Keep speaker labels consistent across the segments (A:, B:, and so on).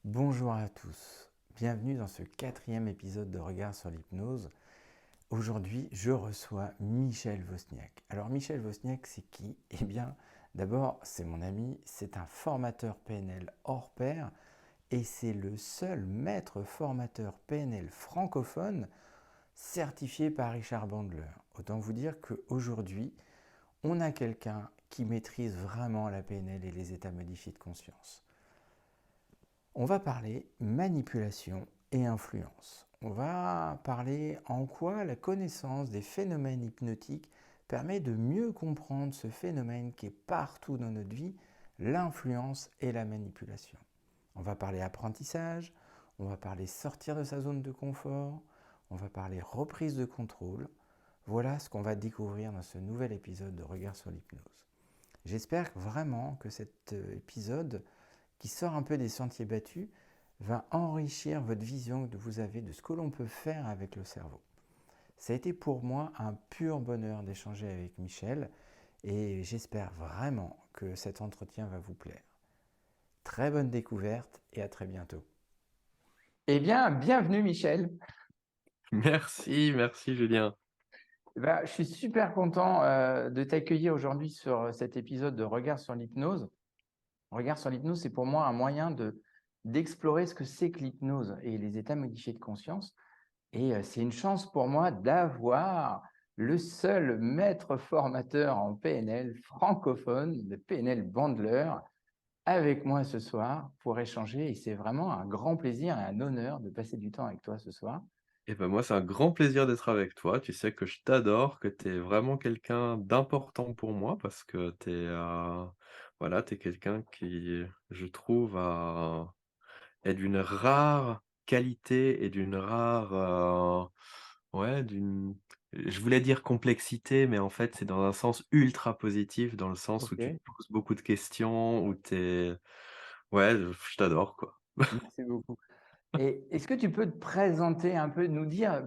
A: Bonjour à tous, bienvenue dans ce 4e épisode de Regard sur l'hypnose. Aujourd'hui, je reçois Michel Wozniak. Alors Michel Wozniak, c'est qui? Eh bien, d'abord, c'est mon ami, c'est un formateur PNL hors pair et c'est le seul maître formateur PNL francophone certifié par Richard Bandler. Autant vous dire qu'aujourd'hui, on a quelqu'un qui maîtrise vraiment la PNL et les états modifiés de conscience. On va parler manipulation et influence. On va parler en quoi la connaissance des phénomènes hypnotiques permet de mieux comprendre ce phénomène qui est partout dans notre vie, l'influence et la manipulation. On va parler apprentissage, on va parler sortir de sa zone de confort, on va parler reprise de contrôle. Voilà ce qu'on va découvrir dans ce nouvel épisode de Regard sur l'hypnose. J'espère vraiment que cet épisode qui sort un peu des sentiers battus, va enrichir votre vision que vous avez de ce que l'on peut faire avec le cerveau. Ça a été pour moi un pur bonheur d'échanger avec Michel et j'espère vraiment que cet entretien va vous plaire. Très bonne découverte et à très bientôt. Eh bien, bienvenue Michel.
B: Merci Julien.
A: Je suis super content de t'accueillir aujourd'hui sur cet épisode de Regard sur l'hypnose. Regard sur l'hypnose, c'est pour moi un moyen d'explorer ce que c'est que l'hypnose et les états modifiés de conscience. Et c'est une chance pour moi d'avoir le seul maître formateur en PNL francophone, de PNL Bandler, avec moi ce soir pour échanger. Et c'est vraiment un grand plaisir et un honneur de passer du temps avec toi ce soir.
B: Et ben moi, c'est un grand plaisir d'être avec toi. Tu sais que je t'adore, que tu es vraiment quelqu'un d'important pour moi parce que tu es, voilà, tu quelqu'un qui, je trouve, est d'une rare qualité et d'une rare, ouais, je voulais dire complexité, mais en fait, c'est dans un sens ultra positif, dans le sens où tu te
A: Ok,
B: poses beaucoup de questions, où tu ouais, je t'adore, quoi.
A: merci beaucoup. Et est-ce que tu peux te présenter un peu, nous dire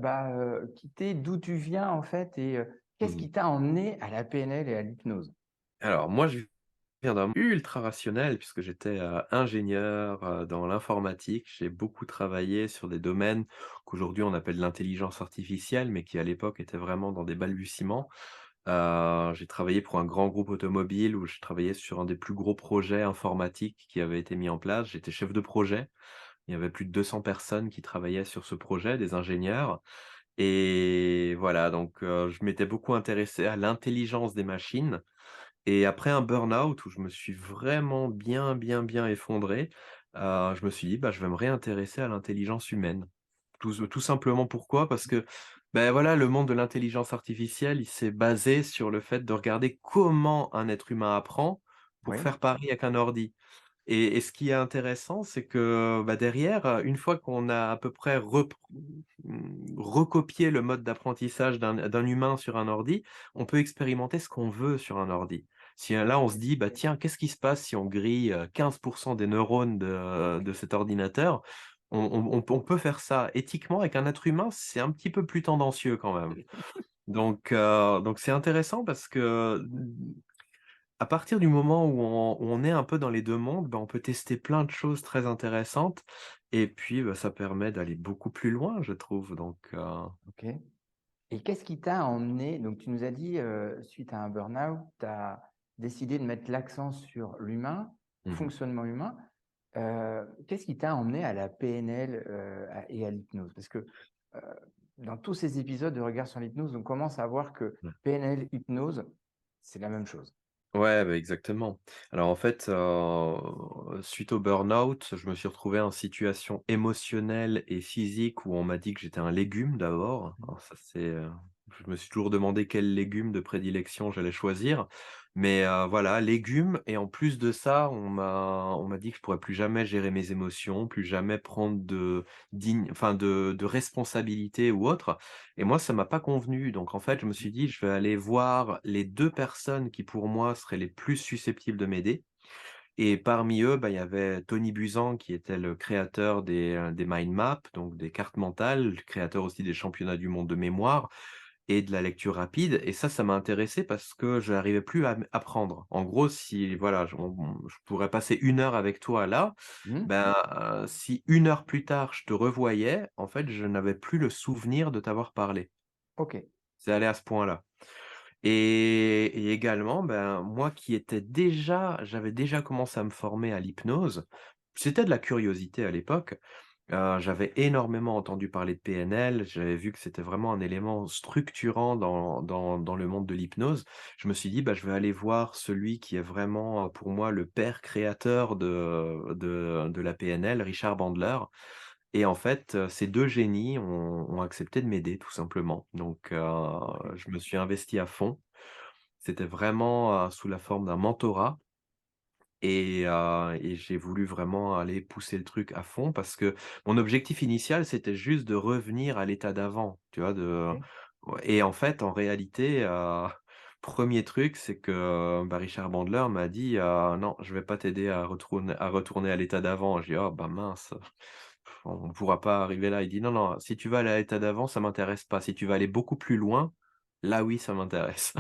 A: qui t'es, d'où tu viens en fait, et qu'est-ce
B: Mmh.
A: qui t'a emmené à la PNL et à l'hypnose?
B: Alors moi, je viens d'un ultra rationnel puisque j'étais, ingénieur, dans l'informatique. J'ai beaucoup travaillé sur des domaines qu'aujourd'hui on appelle l'intelligence artificielle, mais qui à l'époque étaient vraiment dans des balbutiements. J'ai travaillé pour un grand groupe automobile où je travaillais sur un des plus gros projets informatiques qui avait été mis en place. J'étais chef de projet. Il y avait plus de 200 personnes qui travaillaient sur ce projet, des ingénieurs et voilà donc je m'étais beaucoup intéressé à l'intelligence des machines et après un burn-out où je me suis vraiment bien effondré, je me suis dit: «Bah, je vais me réintéresser à l'intelligence humaine». Tout simplement pourquoi? Parce que, ben voilà, le monde de l'intelligence artificielle, il s'est basé sur le fait de regarder comment un être humain apprend pour
A: Oui,
B: faire pareil avec un ordi. Et ce qui est intéressant, c'est que, bah, derrière, une fois qu'on a à peu près recopié le mode d'apprentissage d'un humain sur un ordi, on peut expérimenter ce qu'on veut sur un ordi. Si, là, on se dit: «Bah, tiens, qu'est-ce qui se passe si on grille, 15 des neurones de cet ordinateur?» On peut faire ça éthiquement avec un être humain, c'est un petit peu plus tendancieux quand même. Donc c'est intéressant parce que, à partir du moment où on est un peu dans les 2 mondes, bah, on peut tester plein de choses très intéressantes et puis, bah, ça permet d'aller beaucoup plus loin, je trouve
A: ok. Et qu'est-ce qui t'a emmené, donc tu nous as dit, suite à un burn-out, tu as décidé de mettre l'accent sur l'humain, le
B: mmh
A: fonctionnement humain. Qu'est-ce qui t'a emmené à la PNL et à l'hypnose? Parce que euh, dans tous ces épisodes de Regard sur l'hypnose, on commence à voir que
B: mh.
A: PNL, hypnose, c'est la même chose.
B: Ouais, bah, exactement. Alors en fait, suite au burn-out, je me suis retrouvé en situation émotionnelle et physique où on m'a dit que j'étais un légume d'abord. Alors ça je me suis toujours demandé quel légume de prédilection j'allais choisir. Mais, voilà, légume et en plus de ça, on m'a dit que je pourrais plus jamais gérer mes émotions, plus jamais prendre de responsabilités ou autre. Et moi, ça m'a pas convenu. Donc en fait, je me suis dit: «Je vais aller voir les 2 personnes qui, pour moi, seraient les plus susceptibles de m'aider». Et parmi eux, bah, il y avait Tony Buzan qui était le créateur des mind maps, donc des cartes mentales, le créateur aussi des championnats du monde de mémoire. et de la lecture rapide et ça m'a intéressé parce que je n'arrivais plus à apprendre. En gros, si voilà, je pourrais passer 1 heure avec toi là,
A: Mmh.
B: ben, si 1 heure plus tard je te revoyais, en fait, je n'avais plus le souvenir de t'avoir parlé.
A: OK.
B: C'est allé à ce point-là. Et également, ben, moi qui étais déjà j'avais déjà commencé à me former à l'hypnose. C'était de la curiosité à l'époque. J'avais énormément entendu parler de PNL, j'avais vu que c'était vraiment un élément structurant dans le monde de l'hypnose. Je me suis dit: «Bah, je vais aller voir celui qui est vraiment, pour moi, le père créateur de la PNL, Richard Bandler». Et en fait, ces 2 génies ont accepté de m'aider tout simplement. Donc
A: OK.
B: je me suis investi à fond. C'était vraiment, sous la forme d'un mentorat et j'ai voulu vraiment aller pousser le truc à fond parce que mon objectif initial, c'était juste de revenir à l'état d'avant, tu vois?
A: OK.
B: Ouais et en fait, en réalité, 1er truc, c'est que, bah, Richard Bandler m'a dit: «Non, je vais pas t'aider à retourner à l'état d'avant». J'ai dit: «Oh bah mince, on pourra pas arriver là». Il dit: «Non, non, si tu vas aller à l'état d'avant, ça m'intéresse pas. Si tu vas aller beaucoup plus loin, là oui, ça m'intéresse».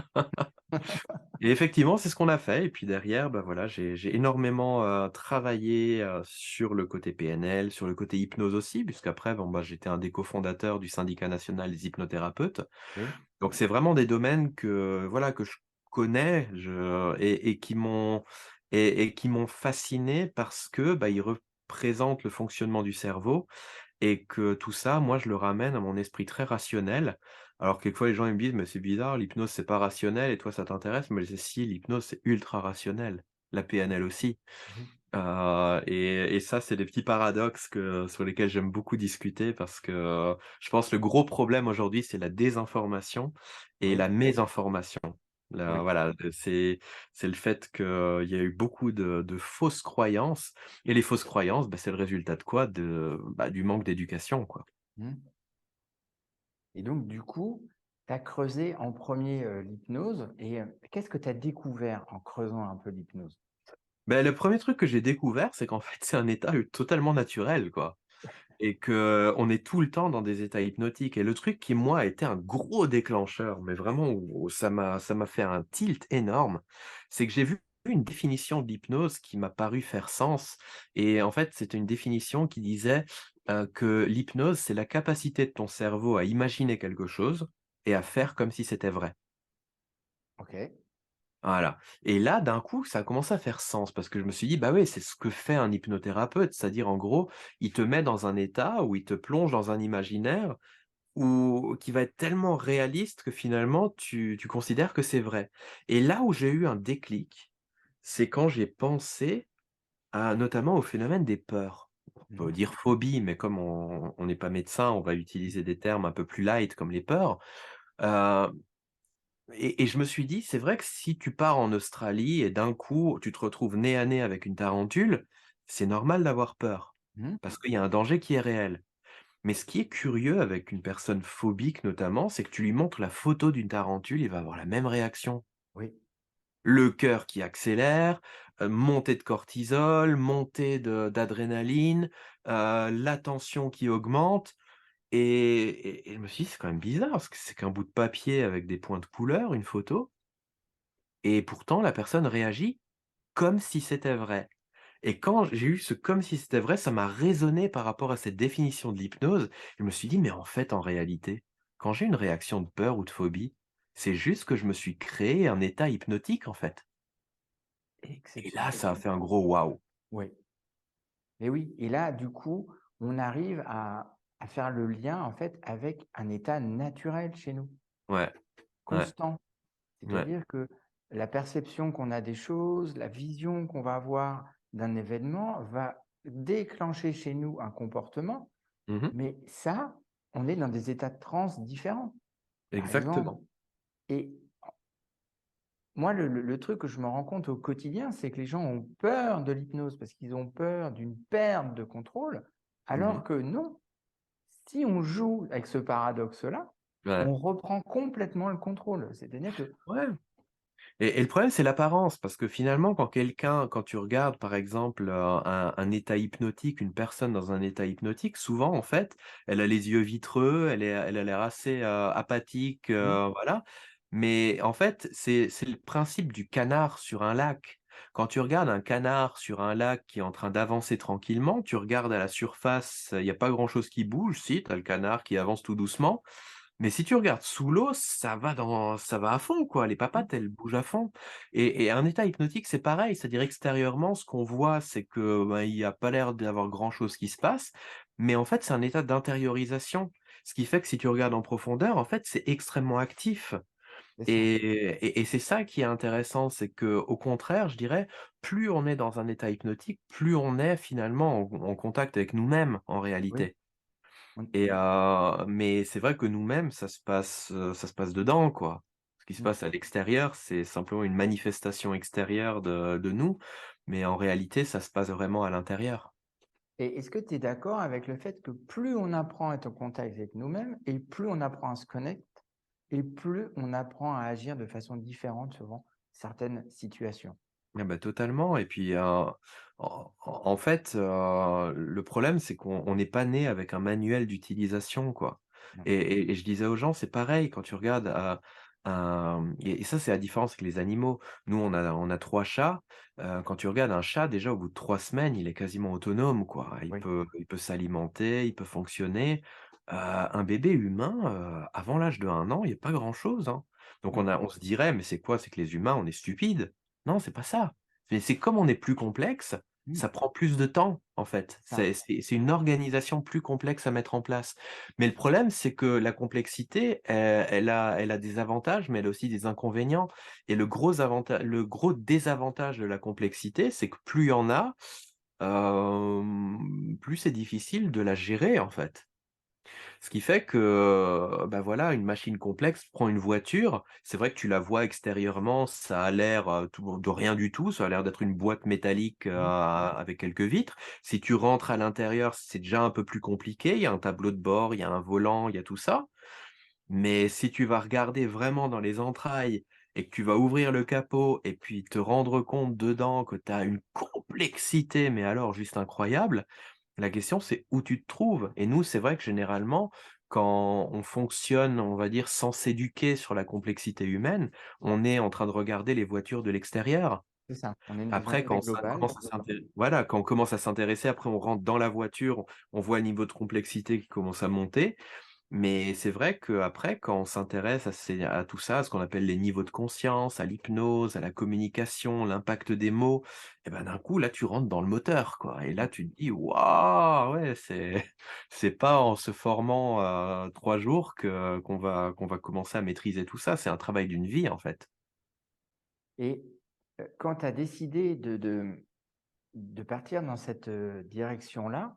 B: Et effectivement, c'est ce qu'on a fait et puis derrière, bah, voilà, j'ai énormément, travaillé, sur le côté PNL, sur le côté hypnose aussi, puisqu'après, bon, bah, j'étais un des cofondateurs du syndicat national des hypnothérapeutes.
A: Oui.
B: Donc c'est vraiment des domaines que, voilà, que je connais, et qui m'ont fasciné parce que, bah, ils représentent le fonctionnement du cerveau et que tout ça, moi, je le ramène à mon esprit très rationnel. Alors quelquefois, les gens ils me disent: «Mais c'est bizarre, l'hypnose, c'est pas rationnel et toi, ça t'intéresse?» Mais je dis: «Si, l'hypnose, c'est ultra rationnel, la PNL aussi».
A: Mmh.
B: Et ça, c'est des petits paradoxes sur lesquels j'aime beaucoup discuter parce que, je pense le gros problème aujourd'hui, c'est la désinformation et
A: Oui.
B: la mésinformation.
A: Oui.
B: Voilà, c'est le fait qu'il y a eu beaucoup de fausses croyances et les fausses croyances, bah, c'est le résultat de quoi? Du manque d'éducation, quoi.
A: Mmh. Et donc du coup, tu as creusé en premier l'hypnose et qu'est-ce que tu as découvert en creusant un peu l'hypnose?
B: Ben le premier truc que j'ai découvert, c'est qu'en fait, c'est un état, totalement naturel, quoi. Et que on est tout le temps dans des états hypnotiques et le truc qui, moi, a été un gros déclencheur, mais vraiment où ça m'a fait un tilt énorme, c'est que j'ai vu une définition de l'hypnose qui m'a paru faire sens et en fait, c'était une définition qui disait, que l'hypnose, c'est la capacité de ton cerveau à imaginer quelque chose et à faire comme si c'était vrai.
A: OK.
B: Voilà et là, d'un coup, ça a commencé à faire sens parce que je me suis dit: «Bah, oui, c'est ce que fait un hypnothérapeute». C'est-à-dire, en gros, il te met dans un état où il te plonge dans un imaginaire où qui va être tellement réaliste que finalement tu considères que c'est vrai et là où j'ai eu un déclic, c'est quand j'ai pensé à notamment au phénomène des peurs. On peut
A: Mmh.
B: dire phobie, mais comme on n'est pas médecin, on va utiliser des termes un peu plus light comme les peurs. Heu et je me suis dit: «C'est vrai que si tu pars en Australie et d'un coup, tu te retrouves nez à nez avec une tarentule, c'est normal d'avoir peur,
A: Mmh.
B: parce qu'il y a un danger qui est réel». Mais ce qui est curieux avec une personne phobique notamment, c'est que tu lui montres la photo d'une tarentule, il va avoir la même réaction.
A: Oui.
B: Le cœur qui accélère, montée de cortisol, montée d'adrénaline, la tension qui augmente et je me suis dit: «C'est quand même bizarre parce que c'est qu'un bout de papier avec des points de couleur, une photo». Et pourtant, la personne réagit comme si c'était vrai. Et quand j'ai eu ce «comme si c'était vrai», ça m'a résonné par rapport à cette définition de l'hypnose. Je me suis dit: «Mais en fait, en réalité, quand j'ai une réaction de peur ou de phobie, c'est juste que je me suis créé un état hypnotique, en fait». Et là,
A: Exceptionnel.
B: ça a fait un gros waouh!
A: Oui. Et oui, et là, du coup, on arrive à faire le lien, en fait, avec un état naturel chez nous,
B: Ouais, ouais,
A: constant.
B: ouais.
A: C'est-à-dire que la perception qu'on a des choses, la vision qu'on va avoir d'un événement va déclencher chez nous un comportement,
B: Mmh.
A: mais ça, on est dans des états de transe différents. Par exemple,
B: Exactement.
A: et moi, le truc que je me rends compte au quotidien, c'est que les gens ont peur de l'hypnose parce qu'ils ont peur d'une perte de contrôle,
B: Mmh.
A: alors que non, si on joue avec ce paradoxe-là,
B: Ouais.
A: on reprend complètement le contrôle. C'est-à-dire que
B: Ouais. Et le problème, c'est l'apparence, parce que finalement, quand tu regardes, par exemple, un état hypnotique, une personne dans un état hypnotique, souvent, en fait, elle a les yeux vitreux, elle a l'air assez, apathique,
A: Mmh.
B: voilà. Mais en fait, c'est le principe du canard sur un lac. Quand tu regardes un canard sur un lac qui est en train d'avancer tranquillement, tu regardes à la surface, il y a pas grand-chose qui bouge. Si, tu as le canard qui avance tout doucement, mais si tu regardes sous l'eau, ça va à fond quoi, les
A: Mmh.
B: papates, elles bougent à fond et un état hypnotique, c'est pareil, c'est-à-dire extérieurement, ce qu'on voit, c'est que, ben, il y a pas l'air d'y avoir grand chose qui se passe, mais en fait, c'est un état d'intériorisation. Ce qui fait que si tu regardes en profondeur, en fait, c'est extrêmement actif
A: C'est ça.
B: et c'est ça qui est intéressant, c'est que au contraire, je dirais, plus on est dans un état hypnotique, plus on est finalement en contact avec nous-mêmes, en
A: Oui.
B: réalité.
A: On
B: Mais c'est vrai que nous-mêmes, ça se passe dedans, quoi. Ce qui se
A: mmh.
B: passe à l'extérieur, c'est simplement une manifestation extérieure de nous, mais en réalité, ça se passe vraiment à l'intérieur.
A: Et est-ce que tu es d'accord avec le fait que plus on apprend à être en contact avec nous-mêmes et plus on apprend à se connaître et plus on apprend à agir de façon différente selon certaines situations?
B: Ah bah, totalement et puis, en fait, le problème, c'est qu'on n'est pas né avec un manuel d'utilisation, quoi
A: Mmh.
B: et je disais aux gens, c'est pareil quand tu regardes, un et ça, c'est la différence avec les animaux. Nous, on a 3 chats, quand tu regardes un chat, déjà, au bout de 3 semaines, il est quasiment autonome, quoi.
A: Oui.
B: Il peut s'alimenter, il peut fonctionner. Un bébé humain, avant l'âge de 1 an, il y a pas grand-chose, hein. Donc
A: Mmh.
B: on se dirait: «Mais c'est quoi? C'est que les humains, on est stupides». Non, c'est pas ça. C'est comme on est plus complexe,
A: Mmh.
B: ça prend plus de temps, en fait.
A: Ça.
B: C'est une organisation plus complexe à mettre en place. Mais le problème, c'est que la complexité, elle a des avantages, mais elle a aussi des inconvénients. Et le gros désavantage de la complexité, c'est que plus il y en a, plus c'est difficile de la gérer, en fait. Ce qui fait que, bah, voilà, une machine complexe, prend une voiture, c'est vrai que tu la vois extérieurement, ça a l'air, tout de rien du tout, ça a l'air d'être une boîte métallique,
A: Mmh.
B: avec quelques vitres. Si tu rentres à l'intérieur, c'est déjà un peu plus compliqué, il y a un tableau de bord, il y a un volant, il y a tout ça. Mais si tu vas regarder vraiment dans les entrailles et que tu vas ouvrir le capot et puis te rendre compte dedans que tu as une complexité, mais alors juste incroyable, la question, c'est où tu te trouves? Et nous, c'est vrai que généralement, quand on fonctionne, on va dire, sans s'éduquer sur la complexité humaine, on est en train de regarder les voitures de l'extérieur.
A: C'est ça. On est dans une
B: Après,
A: idée globale.
B: quand on commence à s'intéresser, après on rentre dans la voiture, on voit un niveau de complexité qui commence à monter. Mais c'est vrai qu'après, quand on s'intéresse à tout ça, à ce qu'on appelle les niveaux de conscience, à l'hypnose, à la communication, l'impact des mots, et ben, d'un coup, là, tu rentres dans le moteur, quoi. Et là,
A: Mmh.
B: tu te dis: «Waouh! Ouais, c'est pas en se formant, 3 jours qu'on va commencer à maîtriser tout ça. C'est un travail d'une vie, en fait».
A: Et quand tu as décidé de partir dans cette, direction-là,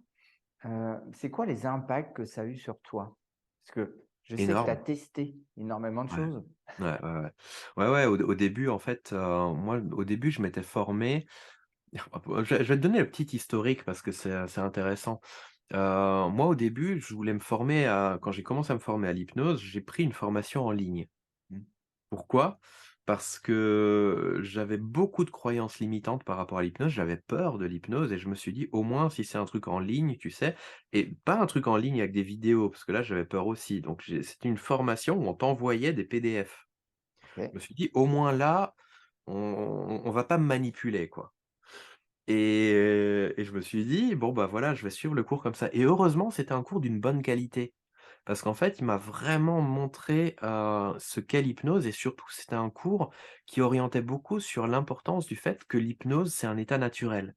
A: c'est quoi les impacts que ça a eu sur toi? Parce que je sais que tu as
B: Énorme.
A: testé énormément de
B: Ouais.
A: choses.
B: Ouais, ouais, ouais. Ouais, ouais, au début, en fait, moi, au début, je m'étais formé. Je vais te donner le petit historique parce que c'est intéressant. Moi, au début, je voulais me former à quand j'ai commencé à me former à l'hypnose, j'ai pris une formation en ligne.
A: Mmh.
B: Pourquoi? Parce que j'avais beaucoup de croyances limitantes par rapport à l'hypnose, j'avais peur de l'hypnose et je me suis dit: «Au moins si c'est un truc en ligne, tu sais?» Et pas un truc en ligne avec des vidéos, parce que là, j'avais peur aussi. Donc c'était une formation où on t'envoyait des PDF. Je me
A: OK.
B: suis dit: «Au moins là, on va pas me manipuler, quoi». Et je me suis dit: «Bon, bah, voilà, je vais suivre le cours comme ça» et heureusement, c'était un cours d'une bonne qualité. Parce qu'en fait, il m'a vraiment montré, ce qu'est l'hypnose et surtout, c'était un cours qui orientait beaucoup sur l'importance du fait que l'hypnose, c'est un état naturel.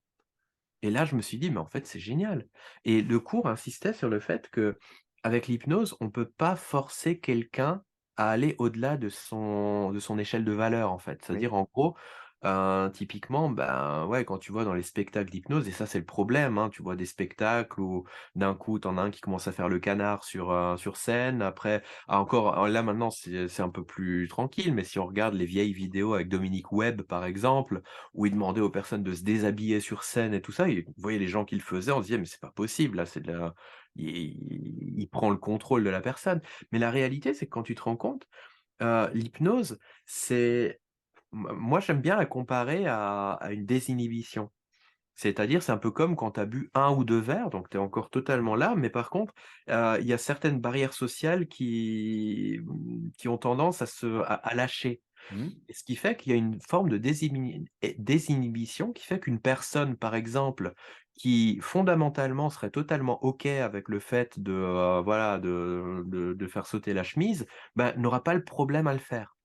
B: Et là, je me suis dit: «Mais en fait, c'est génial» et le cours insistait sur le fait que avec l'hypnose, on peut pas forcer quelqu'un à aller au-delà de son échelle de valeur, en fait.
A: Oui.
B: C'est-à-dire, en gros, typiquement, ben, ouais, quand tu vois dans les spectacles d'hypnose et ça, c'est le problème, hein, tu vois des spectacles où d'un coup, tu en as un qui commence à faire le canard sur scène, après encore là, maintenant, c'est un peu plus tranquille, mais si on regarde les vieilles vidéos avec Dominique Webb, par exemple, où il demandait aux personnes de se déshabiller sur scène et tout ça, et vous voyez les gens qui le faisaient, on se disait: «Mais c'est pas possible là, c'est de la il prend le contrôle de la personne». Mais la réalité, c'est que quand tu te rends compte, l'hypnose, c'est moi, j'aime bien la comparer à une désinhibition. C'est-à-dire, c'est un peu comme quand tu as bu un ou 2 verres, donc tu es encore totalement là, mais par contre, il y a certaines barrières sociales qui ont tendance à lâcher.
A: Mmh.
B: Et ce qui fait qu'il y a une forme de désinhibition qui fait qu'une personne, par exemple, qui fondamentalement serait totalement OK avec le fait de, voilà, de faire sauter la chemise, bah, n'aura pas le problème à le faire.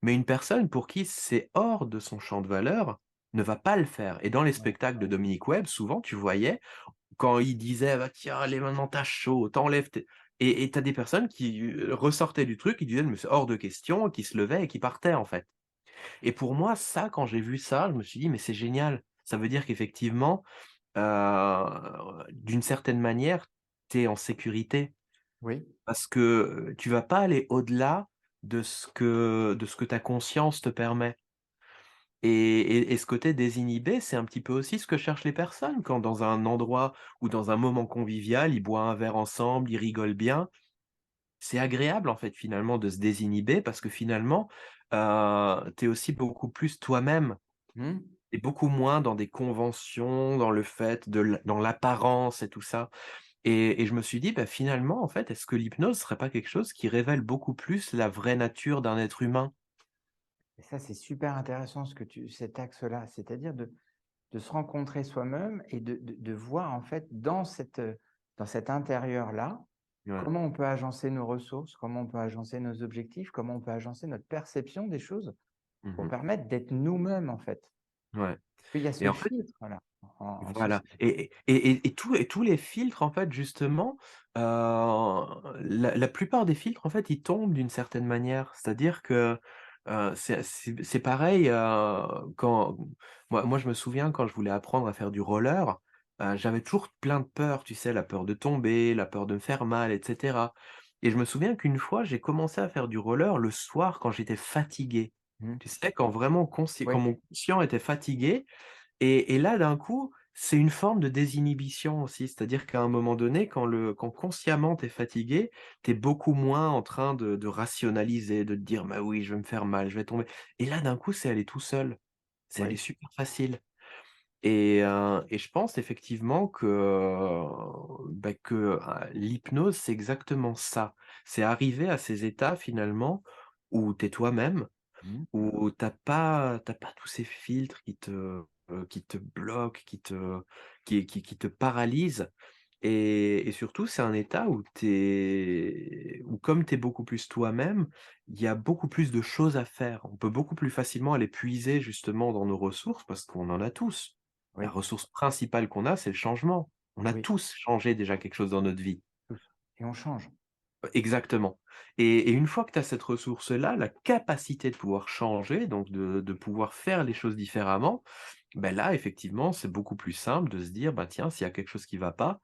B: Mais une personne pour qui c'est hors de son champ de valeurs, ne va pas le faire. Et dans les
A: Ouais,
B: spectacles de Dominique Webb, souvent, tu voyais quand il disait: «Bah, tiens, allez, maintenant tu chaud, t'enlèves tes» et tu as des personnes qui, ressortaient du truc, qui disaient: «Mais c'est hors de question», qui se levaient et qui partaient, en fait. Et pour moi, ça, quand j'ai vu ça, je me suis dit: «Mais c'est génial». Ça veut dire qu'effectivement, d'une certaine manière, tu es en sécurité
A: oui,
B: parce que, tu vas pas aller au-delà de ce que ta conscience te permet. Et ce côté désinhibé, c'est un petit peu aussi ce que cherchent les personnes quand dans un endroit ou dans un moment convivial, ils boivent un verre ensemble, ils rigolent bien. C'est agréable en fait finalement de se désinhiber parce que finalement, tu es aussi beaucoup plus toi-même
A: mmh.
B: et beaucoup moins dans des conventions, dans le fait de dans l'apparence et tout ça. Et je me suis dit: «Bah, finalement en fait, est-ce que l'hypnose serait pas quelque chose qui révèle beaucoup plus la vraie nature d'un être humain?»
A: Et ça, c'est super intéressant ce que tu cet axe-là, c'est-à-dire de se rencontrer soi-même et de voir en fait dans cet intérieur-là,
B: Ouais.
A: comment on peut agencer nos ressources, comment on peut agencer nos objectifs, comment on peut agencer notre perception des choses pour
B: Mmh.
A: permettre d'être nous-mêmes en fait.
B: Ouais.
A: Qu'il y a
B: Et
A: ce
B: en fait
A: filtre-là en
B: voilà
A: société.
B: et tous les filtres en fait justement, la plupart des filtres en fait, ils tombent d'une certaine manière. C'est-à-dire que, c'est pareil, quand moi je me souviens quand je voulais apprendre à faire du roller, j'avais toujours plein de peurs, tu sais? La peur de tomber, la peur de me faire mal et cetera. Et je me souviens qu'une fois, j'ai commencé à faire du roller le soir quand j'étais fatigué.
A: Mmh.
B: Tu sais? Quand vraiment quand
A: Oui,
B: mon conscient était fatigué et là, d'un coup, c'est une forme de désinhibition aussi. C'est-à-dire qu'à un moment donné, quand consciemment tu es fatigué, tu es beaucoup moins en train de rationaliser, de te dire: «Bah oui, je vais me faire mal, je vais tomber» et là, d'un coup, c'est aller tout seul. C'est aller
A: oui,
B: super facile et je pense effectivement que, bah, que, l'hypnose, c'est exactement ça. C'est arriver à ces états finalement où tu es toi-même,
A: mmh,
B: où t'as pas tous ces filtres qui te bloquent, qui te paralysent et surtout, c'est un état où comme tu es beaucoup plus toi-même, il y a beaucoup plus de choses à faire. On peut beaucoup plus facilement aller puiser justement dans nos ressources parce qu'on en a tous. La
A: oui,
B: ressource principale qu'on a, c'est le changement. On a
A: oui,
B: tous changé déjà quelque chose dans notre vie.
A: tous et on change.
B: Exactement et une fois que tu as cette ressource-là, la capacité de pouvoir changer, donc de pouvoir faire les choses différemment, ben là, effectivement, c'est beaucoup plus simple de se dire: «Bah, tiens, s'il y a quelque chose qui va pas,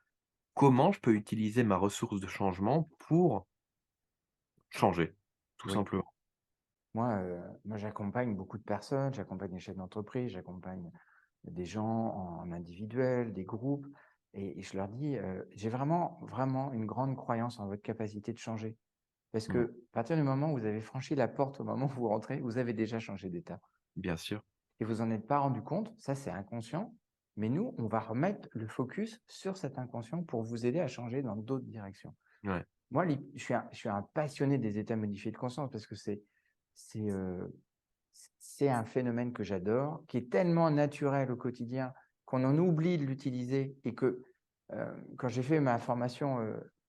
B: comment je peux utiliser ma ressource de changement pour changer?» Tout
A: Oui.
B: simplement.
A: Moi, j'accompagne beaucoup de personnes, j'accompagne des chefs d'entreprise, j'accompagne des gens en individuel, des groupes et je leur dis, «J'ai vraiment, vraiment une grande croyance en votre capacité de changer». Parce
B: Mmh.
A: que à partir du moment où vous avez franchi la porte, au moment où vous rentrez, vous avez déjà changé d'état
B: Bien sûr.
A: et vous en êtes pas rendu compte, ça c'est inconscient, mais nous, on va remettre le focus sur cet inconscient pour vous aider à changer dans d'autres directions.
B: Ouais.
A: Moi, je suis un passionné des états modifiés de conscience parce que c'est, c'est un phénomène que j'adore, qui est tellement naturel au quotidien qu'on en oublie de l'utiliser et que, quand j'ai fait ma formation,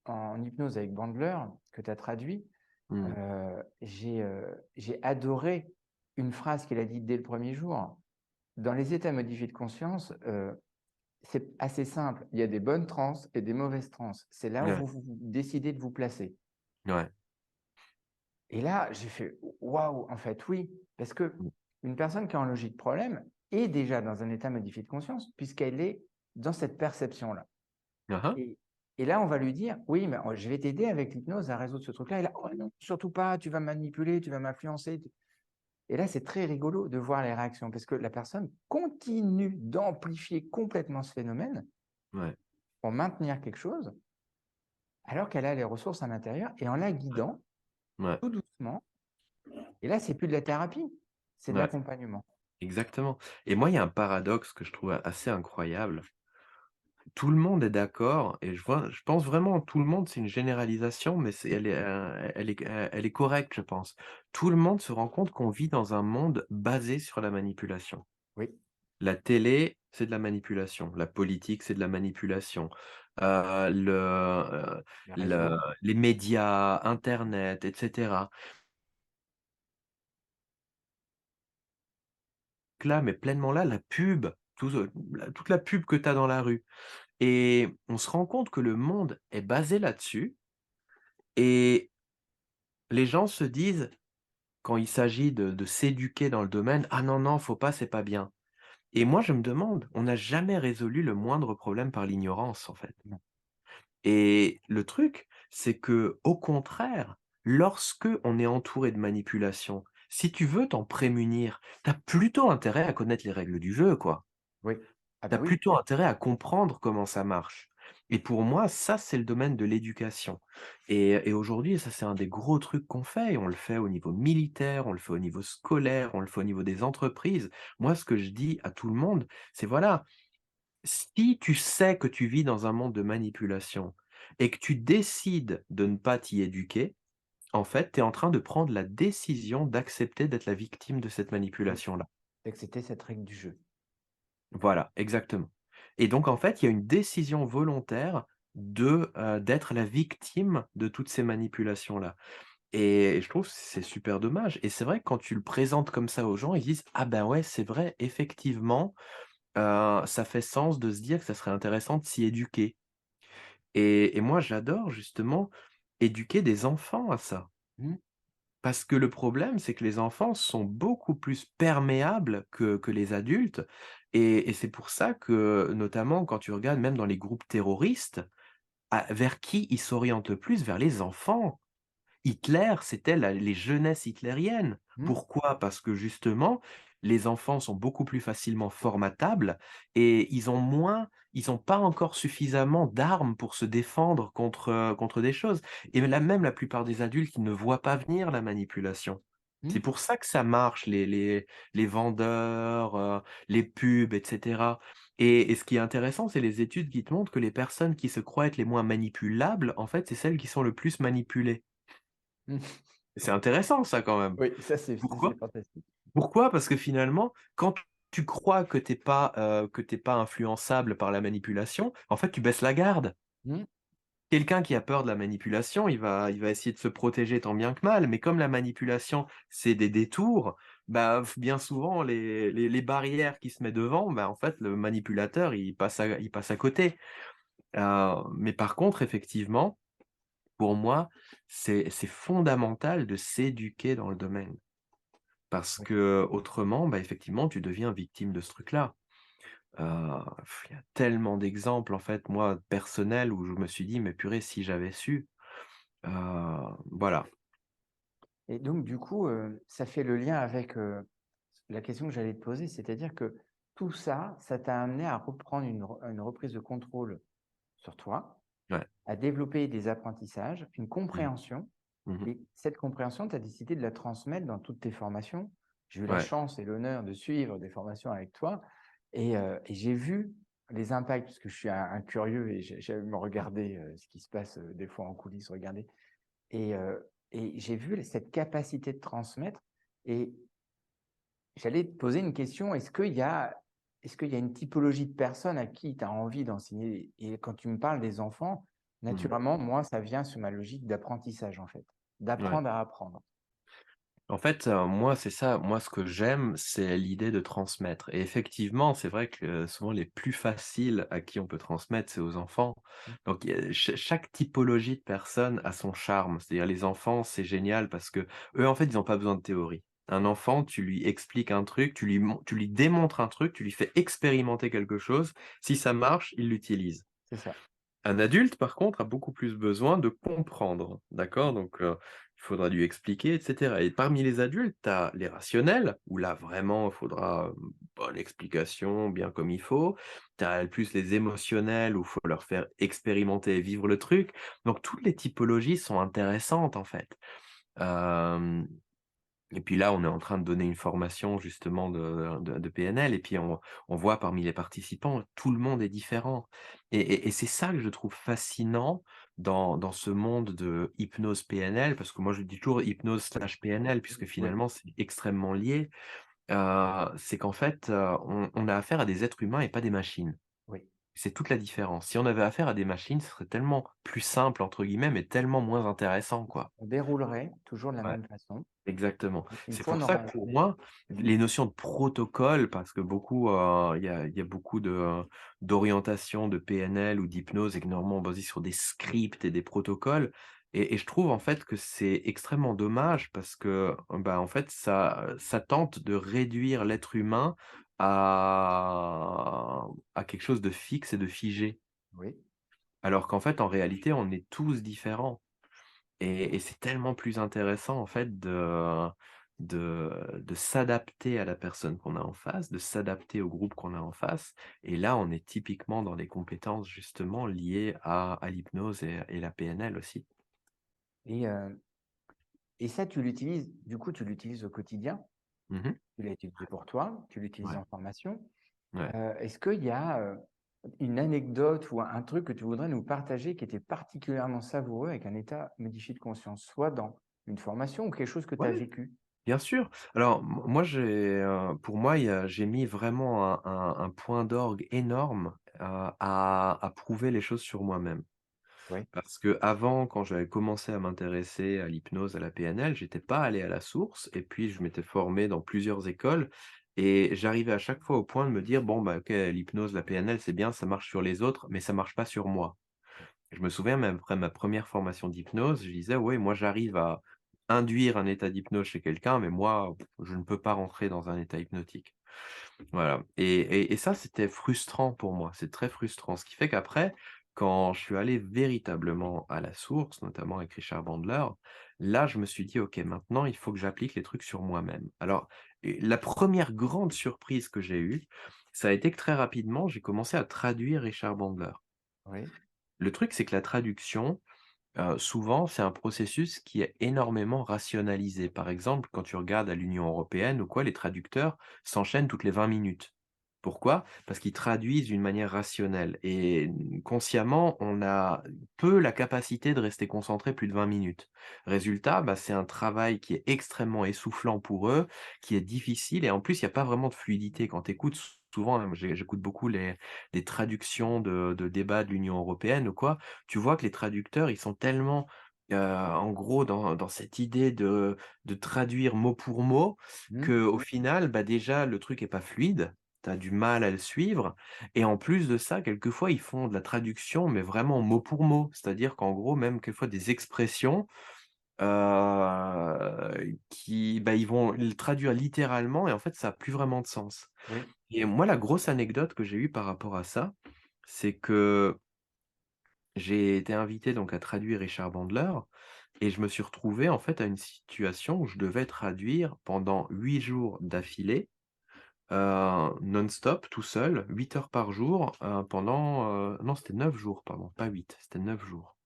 A: en hypnose avec Bandler, que tu as traduit,
B: Mmh.
A: j'ai adoré une phrase qu'il a dite dès le premier jour. Dans les états modifiés de conscience, c'est assez simple. Il y a des bonnes transes et des mauvaises transes. C'est là où
B: Ouais.
A: vous décidez de vous placer.
B: Ouais.
A: Et là, j'ai fait: «Waouh, en fait, oui». Parce que
B: Mmh.
A: une personne qui est en logique problème est déjà dans un état modifié de conscience puisqu'elle est dans cette perception-là.
B: Hein, hein.
A: Et là, on va lui dire: «Oui, mais je vais t'aider avec l'hypnose à résoudre ce truc-là». Et là: «Oh non, surtout pas, tu vas manipuler, tu vas m'influencer». Et là, c'est très rigolo de voir les réactions parce que la personne continue d'amplifier complètement ce phénomène
B: Ouais.
A: pour maintenir quelque chose, alors qu'elle a les ressources à l'intérieur et en la guidant
B: Ouais.
A: tout doucement. Et là, c'est plus de la thérapie. C'est de
B: Ouais,
A: l'accompagnement.
B: exactement. Et moi, il y a un paradoxe que je trouve assez incroyable. Tout le monde est d'accord et je pense vraiment tout le monde, c'est une généralisation, mais elle est correcte, je pense. Tout le monde se rend compte qu'on vit dans un monde basé sur la manipulation.
A: Oui,
B: La télé, c'est de la manipulation. La politique, c'est de la manipulation. Heu, le,
A: les réseaux.
B: les médias, internet et cetera. Là, mais pleinement là, la pub, toute la pub que tu as dans la rue et on se rend compte que le monde est basé là-dessus et les gens se disent, quand il s'agit de s'éduquer dans le domaine: «Ah non, non, faut pas, c'est pas bien» et moi, je me demande, on n'a jamais résolu le moindre problème par l'ignorance, en fait.
A: Non.
B: Et le truc, c'est que, au contraire, lorsque on est entouré de manipulation, si tu veux t'en prémunir, tu as plutôt intérêt à connaître les règles du jeu, quoi.
A: Oui. Ah
B: Tu
A: bah
B: as
A: oui.
B: plutôt intérêt à comprendre comment ça marche. Et pour moi, ça, c'est le domaine de l'éducation. Et aujourd'hui, ça, c'est un des gros trucs qu'on fait. Et on le fait au niveau militaire, on le fait au niveau scolaire, on le fait au niveau des entreprises. Moi, ce que je dis à tout le monde, c'est voilà, si tu sais que tu vis dans un monde de manipulation et que tu décides de ne pas t'y éduquer, en fait, tu es en train de prendre la décision d'accepter d'être la victime de cette
A: Mmh.
B: manipulation-là.
A: D'accepter cette règle du jeu.
B: Voilà, exactement. Et donc, en fait, il y a une décision volontaire d'être la victime de toutes ces manipulations-là. Et je trouve que c'est super dommage. Et c'est vrai que quand tu le présentes comme ça aux gens, ils disent: «Ah ben ouais, c'est vrai, effectivement, ça fait sens de se dire que ça serait intéressant de s'y éduquer». Et moi, j'adore justement éduquer des enfants à ça.
A: Mmh.
B: Parce que le problème, c'est que les enfants sont beaucoup plus perméables que les adultes et c'est pour ça que, notamment, quand tu regardes même dans les groupes terroristes, vers qui ils s'orientent le plus? Vers les enfants. Hitler, c'était les jeunesses hitlériennes.
A: Mmh.
B: Pourquoi? Parce que justement, les enfants sont beaucoup plus facilement formatables et ils ont pas encore suffisamment d'armes pour se défendre contre des choses. Et là même la plupart des adultes, ils ne voient pas venir la manipulation.
A: Mmh.
B: C'est pour ça que ça marche, les vendeurs, les pubs, et cetera. Et ce qui est intéressant, c'est les études qui te montrent que les personnes qui se croient être les moins manipulables, en fait, c'est celles qui sont le plus manipulées.
A: Mmh.
B: C'est intéressant ça quand même.
A: Oui, ça c'est
B: Pourquoi?
A: fantastique.
B: Pourquoi? Parce que finalement, quand tu crois que tu pas influençable par la manipulation, en fait, tu baisses la garde.
A: Mmh.
B: Quelqu'un qui a peur de la manipulation, il va essayer de se protéger tant bien que mal, mais comme la manipulation, c'est des détours, bah, bien souvent les barrières qui se met devant, bah, en fait, le manipulateur, il passe à côté. Mais par contre, effectivement, pour moi, c'est fondamental de s'éduquer dans le domaine. Parce
A: Oui.
B: que autrement, bah, effectivement, tu deviens victime de ce truc-là. Heu, il y a tellement d'exemples, en fait, moi, personnels, où je me suis dit: «Mais purée, si j'avais su». Heu, voilà.
A: Et donc du coup, ça fait le lien avec, la question que j'allais te poser. C'est-à-dire que tout ça, ça t'a amené à reprendre une reprise de contrôle sur toi,
B: Ouais.
A: à développer des apprentissages, une
B: Mmh.
A: compréhension.
B: Mmh mh.
A: Et cette compréhension, tu as décidé de la transmettre dans toutes tes formations. J'ai eu la
B: Ouais.
A: chance et l'honneur de suivre des formations avec toi et j'ai vu les impacts, parce que je suis un curieux et j'aime me regarder ce qui se passe des fois en coulisses, regarder. Et j'ai vu cette capacité de transmettre et j'allais te poser une question. Est-ce qu'il y a une typologie de personnes à qui tu as envie d'enseigner? Et quand tu me parles des enfants,
B: Mmh.
A: naturellement, moi, ça vient sur ma logique d'apprentissage, en fait,
B: Ouais.
A: d'apprendre à apprendre.
B: En fait, moi, c'est ça. Moi, ce que j'aime, c'est l'idée de transmettre et effectivement, c'est vrai que souvent les plus faciles à qui on peut transmettre, c'est aux enfants.
A: Mmh.
B: Donc il y a chaque typologie de personne a son charme. C'est-à-dire les enfants, c'est génial parce que eux, en fait, ils ont pas besoin de théorie. Un enfant, tu lui expliques un truc, tu lui démontres un truc, tu lui fais expérimenter quelque chose. Si ça marche, il l'utilise.
A: C'est ça.
B: Un adulte, par contre, a beaucoup plus besoin de comprendre, d'accord? Donc, il faudra lui expliquer et cetera et parmi les adultes, tu as les rationnels, où là, vraiment, il faudra, bonne explication, bien comme il faut. Tu as plus les émotionnels, où il faut leur faire expérimenter et vivre le truc. Donc toutes les typologies sont intéressantes, en fait. Hem Et puis là, on est en train de donner une formation justement de PNL et puis on voit parmi les participants, tout le monde est différent et c'est ça que je trouve fascinant dans ce monde de hypnose PNL parce que moi je dis toujours hypnose/PNL puisque
A: Oui,
B: finalement c'est extrêmement lié. C'est qu'en fait, on a affaire à des êtres humains et pas des machines.
A: oui.
B: C'est toute la différence. Si on avait affaire à des machines, ce serait tellement «plus simple» entre guillemets, mais tellement moins intéressant, quoi.
A: On déroulerait toujours de la
B: Ouais.
A: même façon.
B: Exactement.
A: Une
B: C'est
A: fois, on
B: pour ça
A: aura
B: que pour moi, les notions de protocole, parce que beaucoup, il y a beaucoup d'orientation de PNL ou d'hypnose énormément basées sur des scripts et des protocoles et je trouve en fait que c'est extrêmement dommage parce que, bah, en fait ça tente de réduire l'être humain à quelque chose de fixe et de figé.
A: oui.
B: Alors qu'en fait, en réalité, on est tous différents. Et c'est tellement plus intéressant en fait de s'adapter à la personne qu'on a en face, de s'adapter au groupe qu'on a en face et là, on est typiquement dans des compétences justement liées à l'hypnose et la PNL aussi.
A: Et et ça, tu l'utilises du coup, tu l'utilises au quotidien?
B: Mmh.
A: Tu l'as utilisé pour toi, tu l'utilises
B: Ouais,
A: en formation.
B: ouais.
A: Est-ce qu'il y a, une anecdote ou un truc que tu voudrais nous partager qui était particulièrement savoureux avec un état modifié de conscience, soit dans une formation ou quelque chose que tu as
B: Ouais,
A: vécu?
B: bien sûr. Alors moi pour moi, j'ai mis vraiment un point d'orgue énorme, à prouver les choses sur moi-même.
A: Oui,
B: Parce que avant, quand j'avais commencé à m'intéresser à l'hypnose, à la PNL, j'étais pas allé à la source et puis je m'étais formé dans plusieurs écoles et j'arrivais à chaque fois au point de me dire: «Bon, bah, OK, l'hypnose, la PNL, c'est bien, ça marche sur les autres, mais ça marche pas sur moi». Je me souviens même après ma première formation d'hypnose, je disais: «Ouais, moi j'arrive à induire un état d'hypnose chez quelqu'un, mais moi, je ne peux pas rentrer dans un état hypnotique». Voilà et ça, c'était frustrant pour moi, c'est très frustrant. Ce qui fait qu'après, quand je suis allé véritablement à la source, notamment avec Richard Bandler, là, je me suis dit: «OK, maintenant, il faut que j'applique les trucs sur moi-même». Alors et la première grande surprise que j'ai eue, ça a été que très rapidement, j'ai commencé à traduire Richard Bandler.
A: oui.
B: Le truc, c'est que la traduction, souvent, c'est un processus qui est énormément rationalisé. Par exemple, quand tu regardes à l'Union européenne ou quoi, les traducteurs s'enchaînent toutes les 20 minutes. Pourquoi? Parce qu'ils traduisent d'une manière rationnelle et consciemment, on a peu la capacité de rester concentré plus de 20 minutes. Résultat, bah, c'est un travail qui est extrêmement essoufflant pour eux, qui est difficile et en plus, il y a pas vraiment de fluidité. Quand tu écoutes souvent, hein, j'écoute beaucoup les traductions de débats de l'Union européenne ou quoi, tu vois que les traducteurs, ils sont tellement, en gros dans cette idée de traduire mot pour mot,
A: Mmh.
B: qu'au final, bah, déjà le truc est pas fluide, tu as du mal à le suivre et en plus de ça, quelquefois, ils font de la traduction, mais vraiment mot pour mot. C'est-à-dire qu'en gros, même quelquefois des expressions, qui, bah, ils vont le traduire littéralement et en fait, ça a plus vraiment de sens.
A: Oui,
B: Et moi, la grosse anecdote que j'ai eue par rapport à ça, c'est que j'ai été invité donc à traduire Richard Bandler et je me suis retrouvé en fait à une situation où je devais traduire pendant 8 jours d'affilée, non-stop, tout seul, 8 heures par jour, pendant, non c'était 9 jours pardon, pas 8, c'était 9 jours.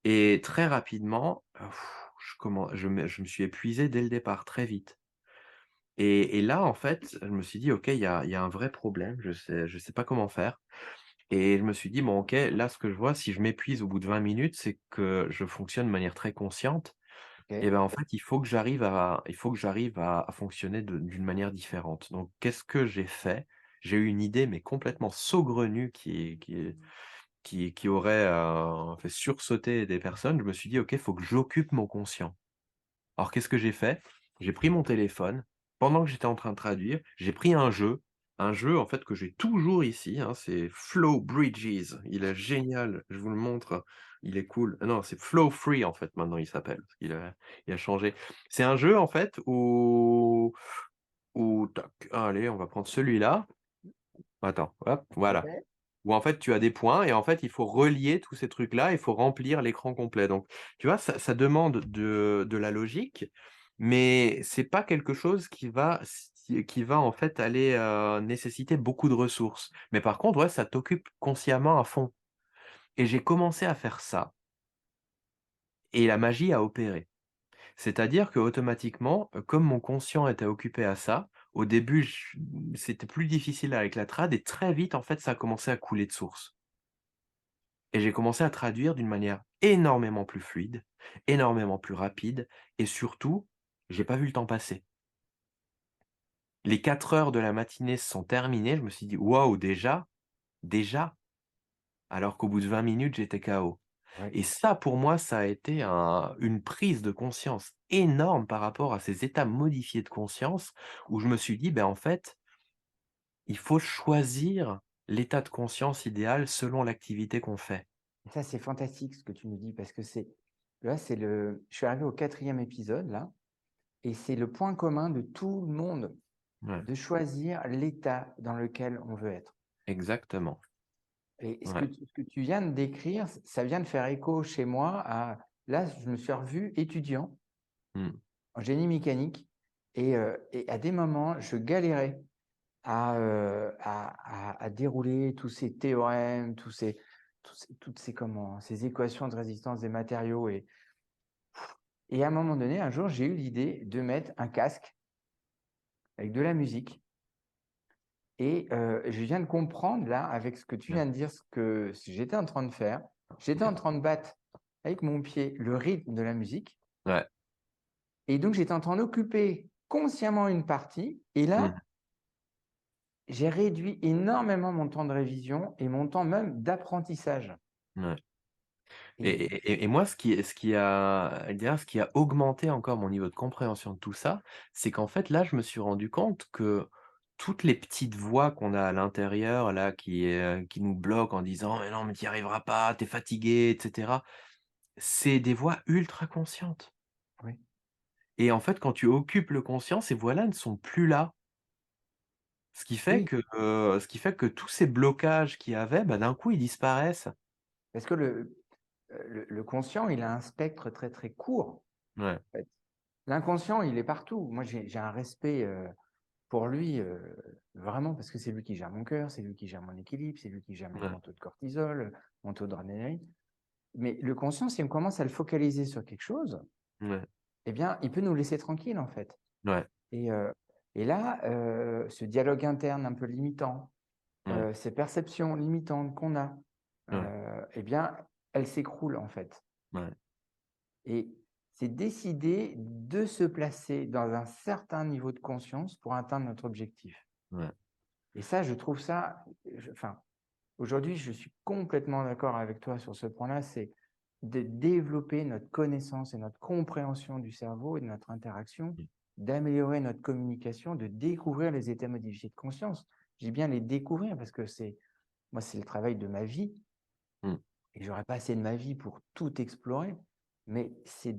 B: Et très rapidement, je me suis épuisé dès le départ, très vite. Et là en fait, je me suis dit: «OK, il y a un vrai problème, je sais pas comment faire». Et je me suis dit: «Bon OK, là ce que je vois, si je m'épuise au bout de 20 minutes, c'est que je fonctionne de manière très consciente et
A: OK.
B: ben, en fait, il faut que j'arrive à fonctionner d'une manière différente». Donc qu'est-ce que j'ai fait? J'ai eu une idée, mais complètement saugrenue qui aurait, fait sursauter des personnes. Je me suis dit: «OK, il faut que j'occupe mon conscient». Alors qu'est-ce que j'ai fait? J'ai pris mon téléphone, pendant que j'étais en train de traduire, j'ai pris un jeu en fait que j'ai toujours ici, hein, c'est Flow Bridges. Il est génial, je vous le montre, il est cool. Ah non, c'est Flow Free en fait maintenant il s'appelle, parce qu'il a changé. C'est un jeu en fait où tac, allez, on va prendre celui-là. Attends, hop, voilà.
A: OK.
B: Où en fait tu as des points et en fait il faut relier tous ces trucs-là, il faut remplir l'écran complet. Donc tu vois, ça demande de la logique, mais c'est pas quelque chose qui va en fait aller, nécessiter beaucoup de ressources. Mais par contre, ouais, ça t'occupe consciemment à fond et j'ai commencé à faire ça et la magie a opéré. C'est-à-dire qu'automatiquement, comme mon conscient était occupé à ça, au début, c'était plus difficile avec la trad et très vite, en fait, ça a commencé à couler de source et j'ai commencé à traduire d'une manière énormément plus fluide, énormément plus rapide et surtout, j'ai pas vu le temps passer. Les 4 heures de la matinée se sont terminées, je me suis dit: «Waouh, déjà? Déjà?» alors qu'au bout de 20 minutes, j'étais KO.
A: Oui.
B: Et ça, pour moi, ça a été une prise de conscience énorme par rapport à ces états modifiés de conscience où je me suis dit: «Ben, en fait, il faut choisir l'état de conscience idéal selon l'activité qu'on fait».
A: Et ça, c'est fantastique ce que tu nous dis parce que là, je suis arrivé au quatrième épisode là, et c'est le point commun de tout le monde
B: Ouais,
A: de choisir l'état dans lequel on veut être.
B: exactement.
A: Et
B: Ouais.
A: ce que tu viens de décrire, ça vient de faire écho chez moi à là, je me suis revu étudiant
B: Mmh.
A: en génie mécanique et à des moments, je galérais à dérouler tous ces théorèmes, toutes ces comment, ces équations de résistance des matériaux et à un moment donné, un jour, j'ai eu l'idée de mettre un casque avec de la musique et je viens de comprendre là, avec ce que tu
B: Ouais.
A: viens de dire, ce que j'étais en train de faire. J'étais en train de battre avec mon pied le rythme de la musique
B: Ouais.
A: et donc j'étais en train d'occuper consciemment une partie et
B: Mmh.
A: là, j'ai réduit énormément mon temps de révision et mon temps même d'apprentissage
B: Ouais. Et
A: et
B: moi, ce qui a augmenté encore mon niveau de compréhension de tout ça, c'est qu'en fait, là, je me suis rendu compte que toutes les petites voix qu'on a à l'intérieur, là, qui nous bloquent en disant: «Mais non, mais tu y arriveras pas, tu es fatigué» et cetera, c'est des voix ultra conscientes
A: oui,
B: et en fait, quand tu occupes le conscient, ces voix-là ne sont plus là.
A: oui,
B: Ce qui fait que tous ces blocages qu'il y avait, bah, d'un coup, ils disparaissent.
A: parce que le conscient, il a un spectre très, très court,
B: Ouais,
A: en fait. L'inconscient, il est partout. Moi, j'ai un respect, pour lui, vraiment parce que c'est lui qui gère mon cœur, c'est lui qui gère mon équilibre, c'est lui qui gère
B: ouais,
A: mon taux de cortisol, mon taux d'adrénaline. Mais le conscient, si on commence à le focaliser sur quelque chose,
B: ouais,
A: eh bien, il peut nous laisser tranquilles, en fait.
B: ouais,
A: Et heu et là, ce dialogue interne un peu limitant,
B: mmh,
A: ces perceptions limitantes qu'on a,
B: ouais,
A: eh bien, elles s'écroulent, en fait.
B: ouais,
A: Et c'est décider de se placer dans un certain niveau de conscience pour atteindre notre objectif.
B: ouais.
A: Et ça, je trouve ça, enfin, aujourd'hui, je suis complètement d'accord avec toi sur ce point-là, c'est de développer notre connaissance et notre compréhension du cerveau et de notre interaction,
B: Mmh,
A: d'améliorer notre communication, de découvrir les états modifiés de conscience. J'ai bien les découvrir parce que moi, c'est le travail de ma vie
B: mmh,
A: et j'aurais pas assez de ma vie pour tout explorer, mais c'est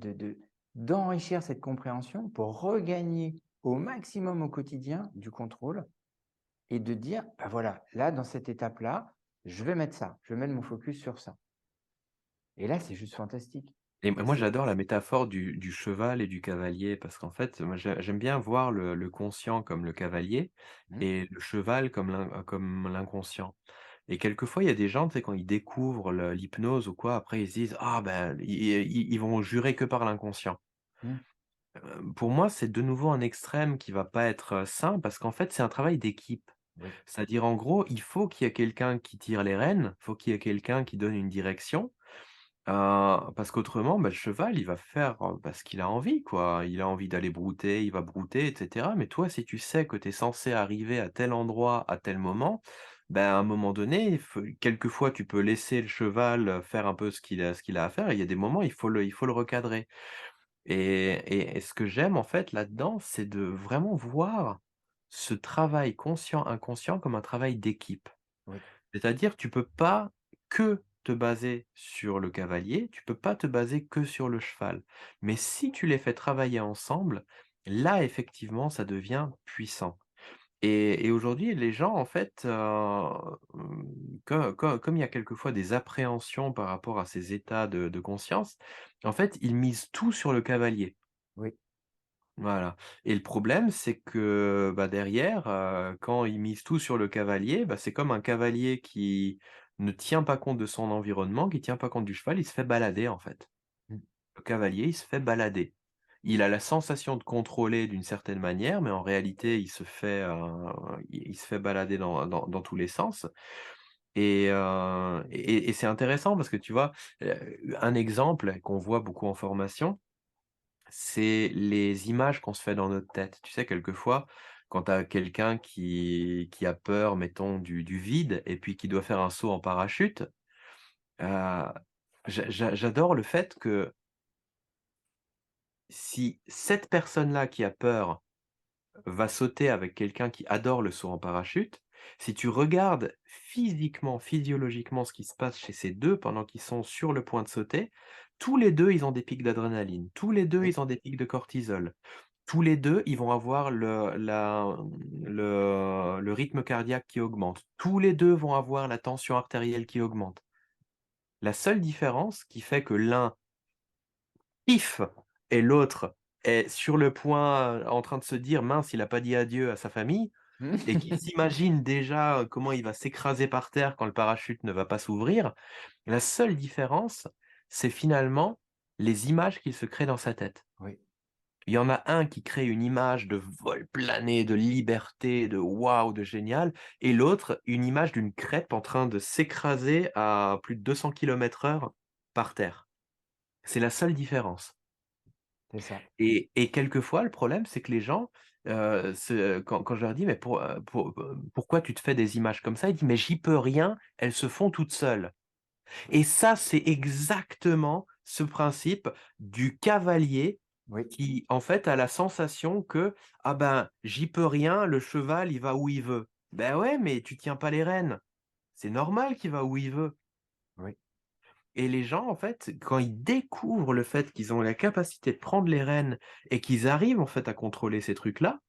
A: d'enrichir cette compréhension pour regagner au maximum au quotidien du contrôle et de dire, bah voilà, là, dans cette étape-là, je vais mettre ça, je vais mettre mon focus sur ça. Et là, c'est juste fantastique.
B: et
A: Et
B: moi, j'adore la métaphore du cheval et du cavalier parce qu'en fait, moi, j'aime bien voir le conscient comme le cavalier
A: Mmh,
B: et le cheval comme l'inconscient et quelquefois, il y a des gens, tu sais, quand ils découvrent l'hypnose ou quoi, après ils se disent: «Ah ben, ils vont jurer que par l'inconscient».
A: mmh,
B: Pour moi, c'est de nouveau un extrême qui va pas être, sain parce qu'en fait, c'est un travail d'équipe.
A: oui,
B: C'est-à-dire, en gros, il faut qu'il y ait quelqu'un qui tire les rênes, il faut qu'il y ait quelqu'un qui donne une direction, parce qu'autrement, bah, le cheval, il va faire, bah, ce qu'il a envie, quoi. Il a envie d'aller brouter, il va brouter et cetera. Mais toi, si tu sais que tu es censé arriver à tel endroit, à tel moment, ben, à un moment donné, quelquefois, tu peux laisser le cheval, faire un peu ce qu'il a à faire et il y a des moments, il faut le recadrer. Et ce que j'aime en fait là-dedans, c'est de vraiment voir ce travail conscient-inconscient comme un travail d'équipe.
A: oui,
B: C'est-à-dire, tu peux pas que te baser sur le cavalier, tu peux pas te baser que sur le cheval. Mais si tu les fais travailler ensemble, là effectivement, ça devient puissant. Et aujourd'hui, les gens, en fait, comme il y a quelquefois des appréhensions par rapport à ces états de conscience, en fait, ils misent tout sur le cavalier.
A: oui,
B: Voilà et le problème, c'est que, bah, derrière, quand ils misent tout sur le cavalier, bah, c'est comme un cavalier qui ne tient pas compte de son environnement, qui tient pas compte du cheval, il se fait balader, en fait.
A: mmh,
B: Le cavalier, il se fait balader il a la sensation de contrôler d'une certaine manière, mais en réalité, il se fait balader dans tous les sens et c'est intéressant parce que tu vois, un exemple qu'on voit beaucoup en formation, c'est les images qu'on se fait dans notre tête. Tu sais, quelquefois, quand tu as quelqu'un qui a peur, mettons, du vide et puis qui doit faire un saut en parachute, heu, j'adore le fait que si cette personne-là qui a peur va sauter avec quelqu'un qui adore le saut en parachute, si tu regardes physiquement, physiologiquement ce qui se passe chez ces 2 pendant qu'ils sont sur le point de sauter, tous les 2 ils ont des pics d'adrénaline, tous les 2
A: Oui,
B: ils ont des pics de cortisol. Tous les 2 ils vont avoir le rythme cardiaque qui augmente. Tous les 2 vont avoir la tension artérielle qui augmente. La seule différence qui fait que l'un pif et l'autre est sur le point, en train de se dire: «Mince, il a pas dit adieu à sa famille» et qui s'imagine déjà, comment il va s'écraser par terre quand le parachute ne va pas s'ouvrir. La seule différence, c'est finalement les images qu'il se crée dans sa tête.
A: oui,
B: Il y en a un qui crée une image de vol plané, de liberté, de waouh, de génial et l'autre, une image d'une crêpe en train de s'écraser à plus de 200 kilomètres/heure par terre. C'est la seule différence.
A: c'est ça.
B: Et quelquefois, le problème, c'est que les gens, quand je leur dis: «Mais pourquoi tu te fais des images comme ça?» Ils disent: «Mais j'y peux rien, elles se font toutes seules». Et ça, c'est exactement ce principe du cavalier
A: Oui,
B: qui, en fait, a la sensation que: «Ah ben, j'y peux rien, le cheval, il va où il veut». Ben ouais, mais tu tiens pas les rênes. C'est normal qu'il va où il veut.
A: oui.
B: Et les gens, en fait, quand ils découvrent le fait qu'ils ont la capacité de prendre les rênes et qu'ils arrivent, en fait, à contrôler ces trucs-là,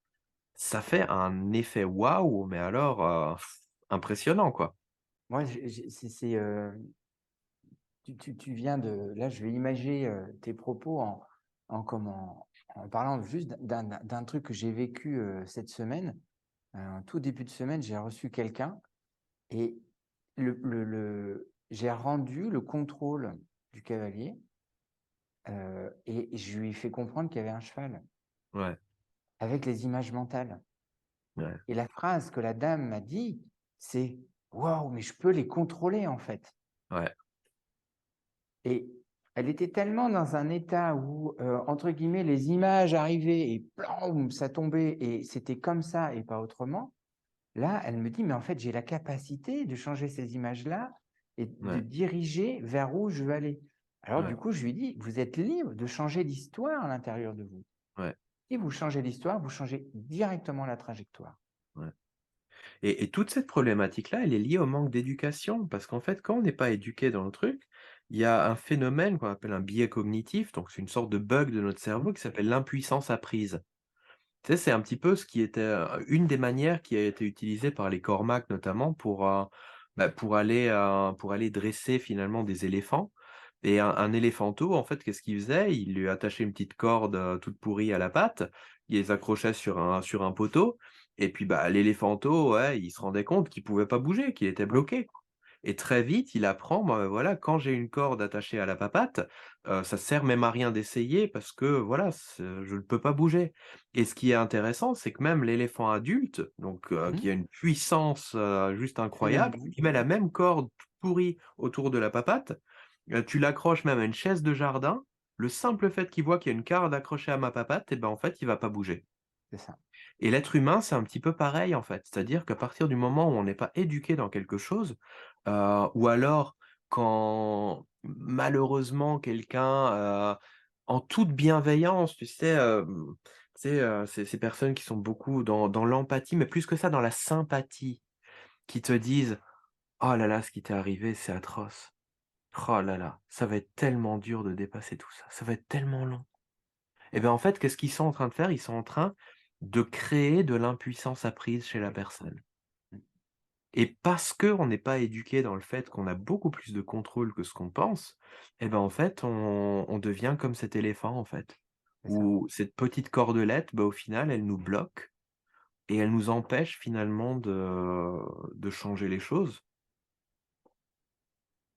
B: ça fait un effet waouh, mais alors, impressionnant, quoi.
A: Moi, tu viens de là, je vais imager, tes propos en parlant juste d'un truc que j'ai vécu, cette semaine. En tout début de semaine, j'ai reçu quelqu'un et j'ai rendu le contrôle du cavalier, et je lui ai fait comprendre qu'il y avait un cheval
B: Ouais,
A: avec les images mentales
B: ouais,
A: et la phrase que la dame m'a dit, c'est: «Waouh, mais je peux les contrôler, en fait».
B: ouais,
A: Et elle était tellement dans un état où, entre guillemets, les images arrivaient et plom, ça tombait et c'était comme ça et pas autrement. Là, elle me dit: «Mais en fait, j'ai la capacité de changer ces images-là et de
B: ouais,
A: diriger vers où je veux aller». Alors
B: ouais,
A: du coup, je lui dis: «Vous êtes libre de changer l'histoire à l'intérieur de vous.
B: ouais,
A: Si vous changez l'histoire, vous changez directement la trajectoire».
B: ouais. Et toute cette problématique-là, elle est liée au manque d'éducation. Parce qu'en fait, quand on n'est pas éduqué dans le truc, il y a un phénomène qu'on appelle un biais cognitif, donc c'est une sorte de bug de notre
A: Mmh.
B: cerveau qui s'appelle l'impuissance apprise. Tu sais, c'est un petit peu ce qui était, une des manières qui a été utilisée par les Cormac notamment pour aller dresser finalement des éléphants et un éléphanteau, en fait, qu'est-ce qu'il faisait? Il lui attachait une petite corde, toute pourrie à la patte, il les accrochait sur un poteau et puis, bah, l'éléphanteau, ouais, il se rendait compte qu'il pouvait pas bouger, qu'il était
A: Oui.
B: bloqué. Et très vite, il apprend, bah, voilà, quand j'ai une corde attachée à la papate, ça sert même à rien d'essayer parce que voilà, je ne peux pas bouger. Et ce qui est intéressant, c'est que même l'éléphant adulte, donc
A: Mmh.
B: qui a une puissance, juste
A: C'est le
B: incroyable,
A: même.
B: tu mets la même corde toute pourrie autour de la papate, tu l'accroches même à une chaise de jardin, le simple fait qu'il voit qu'il y a une corde accrochée à ma papate et ben, en fait, il va pas bouger.
A: C'est ça.
B: Et l'être humain, c'est un petit peu pareil, en fait. C'est-à-dire qu'à partir du moment où on n'est pas éduqué dans quelque chose, ou alors quand malheureusement quelqu'un, en toute bienveillance, ces personnes qui sont beaucoup dans l'empathie, mais plus que ça, dans la sympathie, qui te disent: «Oh là là, ce qui t'est arrivé, c'est atroce. Oh là là, ça va être tellement dur de dépasser tout ça, ça va être tellement long». Et ben, en fait, qu'est-ce qu'ils sont en train de faire? Ils sont en train de créer de l'impuissance apprise chez la
A: Oui.
B: personne.
A: Mmh.
B: Et parce qu'on n'est pas éduqué dans le fait qu'on a beaucoup plus de contrôle que ce qu'on pense, et ben, en fait, on devient comme cet éléphant, en fait,
A: C'est ça.
B: où cette petite cordelette, bah, au final, elle nous bloque et elle nous empêche finalement de changer les choses.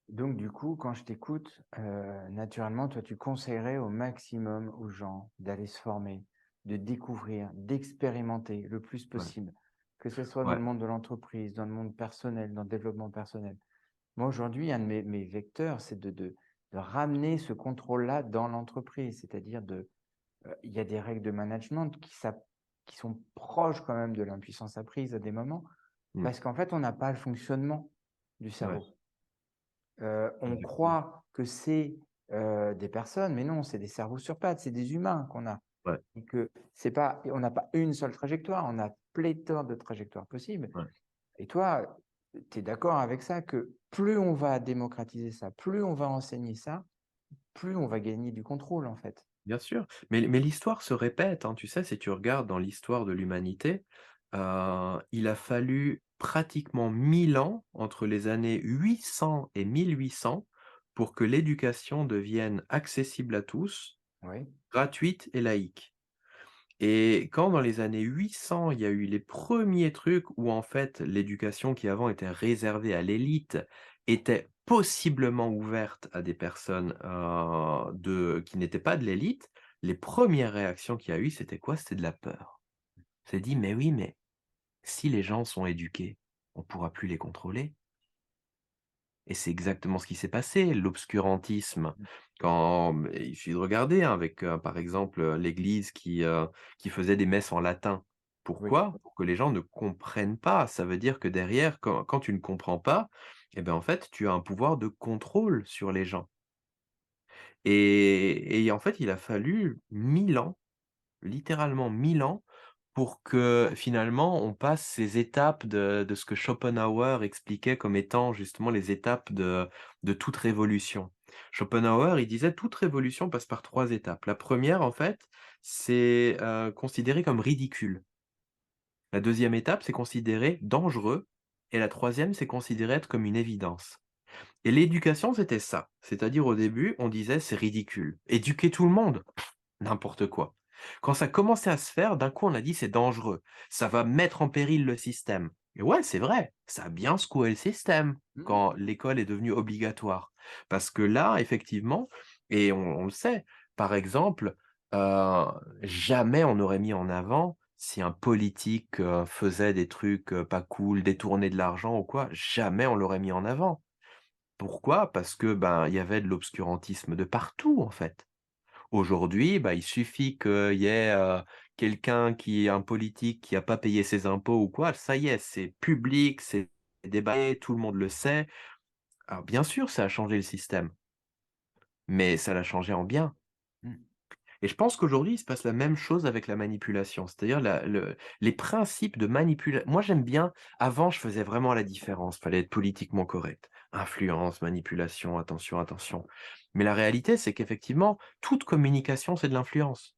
A: Donc du coup, quand je t'écoute, naturellement, toi, tu conseillerais au maximum aux gens d'aller se former, de découvrir, d'expérimenter le plus
B: Ouais,
A: possible, que ce soit dans
B: ouais,
A: le monde de l'entreprise, dans le monde personnel, dans le développement personnel. Moi, aujourd'hui, un de mes vecteurs, c'est de ramener ce contrôle-là dans l'entreprise, c'est-à-dire il y a des règles de management qui sont proches quand même de l'impuissance apprise à des moments,
B: mmh,
A: parce qu'en fait, on n'a pas le fonctionnement du
B: ouais,
A: cerveau. On
B: exactement.
A: croit que c'est, des personnes, mais non, c'est des cerveaux sur pattes, c'est des humains qu'on a
B: Ouais,
A: et que c'est pas on n'a pas une seule trajectoire, on a pléthore de trajectoires possibles
B: ouais.
A: et toi, tu es d'accord avec ça que plus on va démocratiser ça, plus on va enseigner ça, plus on va gagner du contrôle, en fait?
B: Bien sûr, mais l'histoire se répète, hein. Tu sais, si tu regardes dans l'histoire de l'humanité, il a fallu pratiquement 1000 ans, entre les années 800 et 1800, pour que l'éducation devienne accessible à tous,
A: Oui,
B: gratuite et laïque. Et quand dans les années 800, il y a eu les premiers trucs où en fait l'éducation qui avant était réservée à l'élite était possiblement ouverte à des personnes, qui n'étaient pas de l'élite, les premières réactions qu'il y a eu, c'était quoi? C'était de la peur. On s'est dit: «Mais oui, mais si les gens sont éduqués, on pourra plus les contrôler». Et c'est exactement ce qui s'est passé. L'obscurantisme, il suffit de regarder, hein, avec, par exemple, l'Église qui faisait des messes en latin.
A: oui.
B: Pourquoi? Pour que les gens ne comprennent pas. Ça veut dire que derrière, quand tu ne comprends pas, et ben, en fait, tu as un pouvoir de contrôle sur les gens. Et en fait, il a fallu 1000 ans, littéralement 1000 ans, pour que finalement on passe ces étapes de ce que Schopenhauer expliquait comme étant justement les étapes de toute révolution. Schopenhauer, il disait: «Toute révolution passe par 3 étapes». La première, en fait, c'est, considéré comme ridicule. La deuxième étape, c'est considéré dangereux et la troisième, c'est considéré être comme une évidence. Et l'éducation, c'était ça. C'est-à-dire au début, on disait: «C'est ridicule». Éduquer tout le monde? N'importe quoi. Quand ça commençait à se faire, d'un coup, on a dit: «C'est dangereux, ça va mettre en péril le système». Et ouais, c'est vrai, ça a bien secoué le système
A: Mmh.
B: quand l'école est devenue obligatoire. Parce que là, effectivement, et on le sait, par exemple, heu, jamais on n'aurait mis en avant si un politique, faisait des trucs, pas cool, détournait de l'argent ou quoi, jamais on l'aurait mis en avant. Pourquoi? Parce que, ben, il y avait de l'obscurantisme de partout, en fait. Aujourd'hui, bah, il suffit qu'il y ait, un politique qui a pas payé ses impôts ou quoi, ça y est, c'est public, c'est débattu, tout le monde le sait. Alors bien sûr, ça a changé le système, mais ça l'a changé en bien.
A: Mmh.
B: Et je pense qu'aujourd'hui, il se passe la même chose avec la manipulation. C'est-à-dire les principes de manipulation. Moi, j'aime bien, avant, je faisais vraiment la différence, fallait être politiquement correct. Influence, manipulation, attention, attention. Mais la réalité, c'est qu'effectivement, toute communication, c'est de l'influence.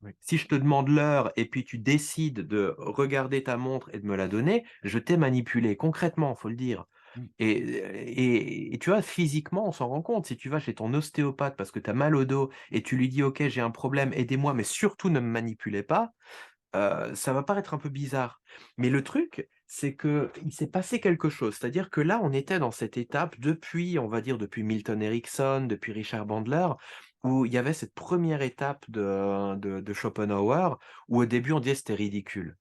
A: Oui.
B: Si je te demande l'heure et puis tu décides de regarder ta montre et de me la donner, je t'ai manipulé concrètement, faut le dire.
A: Mmh.
B: Et tu vois, physiquement, on s'en rend compte. Si tu vas chez ton ostéopathe parce que tu as mal au dos et tu lui dis: «OK, j'ai un problème, aidez-moi, mais surtout ne me manipulez pas», ça va paraître un peu bizarre. Mais le truc, c'est que il s'est passé quelque chose. C'est-à-dire que là, on était dans cette étape depuis, on va dire, depuis Milton Erickson, depuis Richard Bandler, où il y avait cette première étape de Schopenhauer, où au début on disait: «C'était ridicule».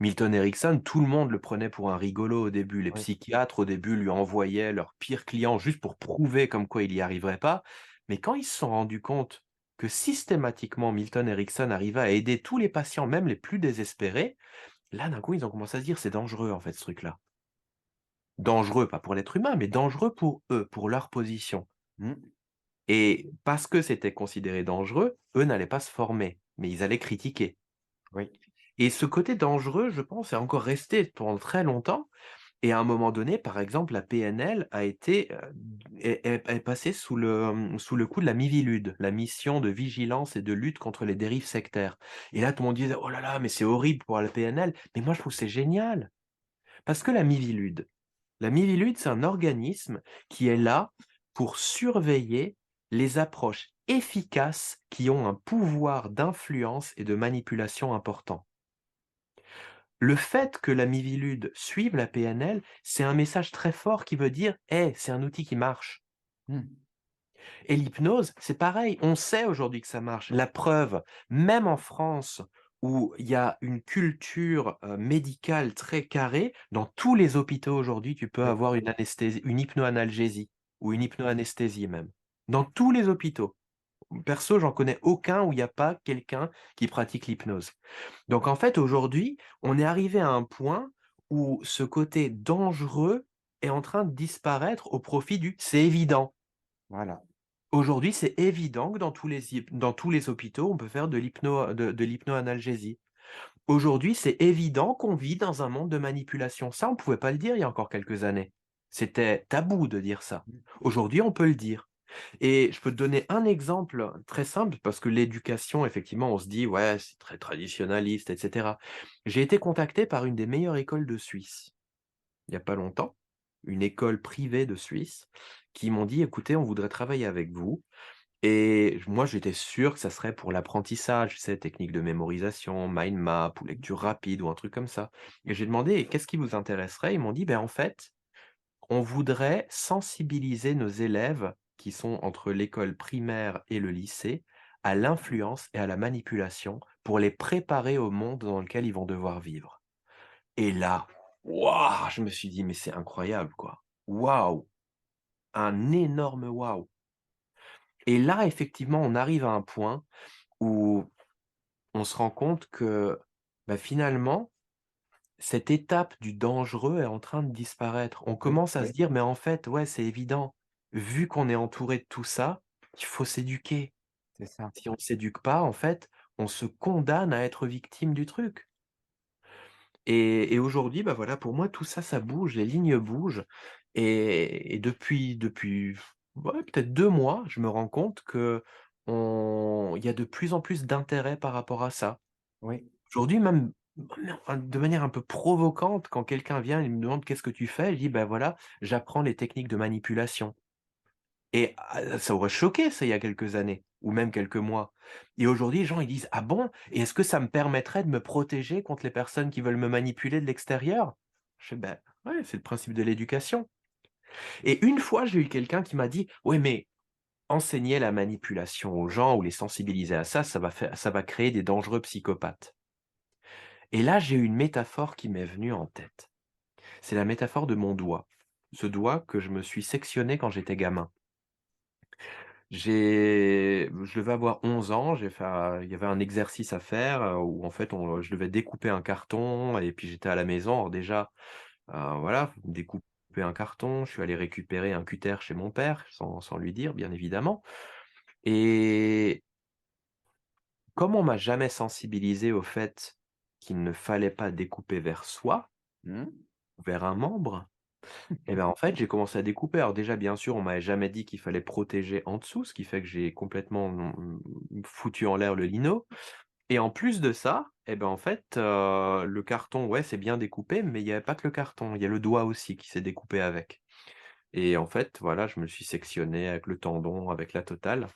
B: Milton Erickson, tout le monde le prenait pour un rigolo au début. Les
A: Oui.
B: psychiatres, au début, lui envoyaient leurs pires clients juste pour prouver comme quoi il y arriverait pas. Mais quand ils se sont rendus compte que systématiquement Milton Erickson arrivait à aider tous les patients, même les plus désespérés, là, d'un coup, ils ont commencé à se dire: «C'est dangereux, en fait, ce truc-là». Dangereux, pas pour l'être humain, mais dangereux pour eux, pour leur position.
A: Mmh.
B: Et parce que c'était considéré dangereux, eux n'allaient pas se former, mais ils allaient critiquer.
A: Oui.
B: Et ce côté dangereux, je pense, est encore resté pendant très longtemps. Et à un moment donné, par exemple, la PNL a été, est passée sous le coup de la Miviludes, la mission de vigilance et de lutte contre les dérives sectaires. Et là, tout le monde disait: «Oh là là, mais c'est horrible pour la PNL». Mais moi, je trouve que c'est génial, parce que la Miviludes, c'est un organisme qui est là pour surveiller les approches efficaces qui ont un pouvoir d'influence et de manipulation important. Le fait que la Miviludes suive la PNL, c'est un message très fort qui veut dire: «Hey, c'est un outil qui marche».
A: Mmh.
B: Et l'hypnose, c'est pareil, on sait aujourd'hui que ça marche. La preuve, même en France où il y a une culture, médicale très carrée, dans tous les hôpitaux aujourd'hui, tu peux
A: Oui,
B: avoir une anesthésie, une hypnoanalgésie ou une hypnoanesthésie même. Dans tous les hôpitaux. Perso, j'en connais aucun où il y a pas quelqu'un qui pratique l'hypnose. Donc en fait, aujourd'hui, on est arrivé à un point où ce côté dangereux est en train de disparaître au profit du «c'est évident».
A: voilà.
B: Aujourd'hui, c'est évident que dans tous les hôpitaux, on peut faire de l'hypnoanalgésie. Aujourd'hui, c'est évident qu'on vit dans un monde de manipulation. Ça, on pouvait pas le dire il y a encore quelques années. C'était tabou de dire ça.
A: Mmh.
B: Aujourd'hui, on peut le dire. Et je peux te donner un exemple très simple parce que l'éducation, effectivement, on se dit: «Ouais, c'est très traditionnaliste» et cetera. J'ai été contacté par une des meilleures écoles de Suisse, il y a pas longtemps, une école privée de Suisse, qui m'ont dit: «Écoutez, on voudrait travailler avec vous». Et moi, j'étais sûr que ça serait pour l'apprentissage, tu sais, technique de mémorisation, mind map ou lecture rapide ou un truc comme ça. Et j'ai demandé: «Et qu'est-ce qui vous intéresserait?» Ils m'ont dit: «Ben, en fait, on voudrait sensibiliser nos élèves qui sont entre l'école primaire et le lycée à l'influence et à la manipulation pour les préparer au monde dans lequel ils vont devoir vivre». Et là, waouh! Je me suis dit: «Mais c'est incroyable, quoi. Waouh! Un énorme waouh!» Et là, effectivement, on arrive à un point où on se rend compte que, bah, finalement, cette étape du dangereux est en train de disparaître. On
A: Oui,
B: commence à
A: oui,
B: se dire: «Mais en fait, ouais, c'est évident, vu qu'on est entouré de tout ça, il faut s'éduquer.
A: c'est ça.
B: Si on ne s'éduque pas, en fait, on se condamne à être victime du truc». Et aujourd'hui, bah, voilà, pour moi, tout ça, ça bouge, les lignes bougent et depuis, ouais, peut-être 2 mois, je me rends compte que il y a de plus en plus d'intérêt par rapport à ça.
A: Oui,
B: Aujourd'hui, même de manière un peu provocante, quand quelqu'un vient et me demande: «Qu'est-ce que tu fais?» Je dis: «Ben, voilà, j'apprends les techniques de manipulation». Et ça aurait choqué ça il y a quelques années ou même quelques mois. Et aujourd'hui, les gens ils disent: «Ah bon? Et est-ce que ça me permettrait de me protéger contre les personnes qui veulent me manipuler de l'extérieur?» Je fais: «Ben, ouais, c'est le principe de l'éducation». Et une fois, j'ai eu quelqu'un qui m'a dit: «Ouais, mais enseigner la manipulation aux gens ou les sensibiliser à ça, ça va créer des dangereux psychopathes». Et là, j'ai eu une métaphore qui m'est venue en tête. C'est la métaphore de mon doigt. Ce doigt que je me suis sectionné quand j'étais gamin. Je devais avoir 11 ans, j'ai fait un il y avait un exercice à faire, où en fait je devais découper un carton et puis j'étais à la maison. Alors déjà, voilà, découper un carton, je suis allé récupérer un cutter chez mon père, sans lui dire bien évidemment. Et comme on m'a jamais sensibilisé au fait qu'il ne fallait pas découper vers soi,
A: mmh,
B: vers un membre. Et ben, en fait, j'ai commencé à découper. Alors déjà, bien sûr, on m'avait jamais dit qu'il fallait protéger en dessous, ce qui fait que j'ai complètement foutu en l'air le lino. Et en plus de ça, et ben, en fait, le carton, ouais, c'est bien découpé, mais il y avait pas que le carton, il y a le doigt aussi qui s'est découpé avec. Et en fait, voilà, je me suis sectionné avec le tendon, avec la totale.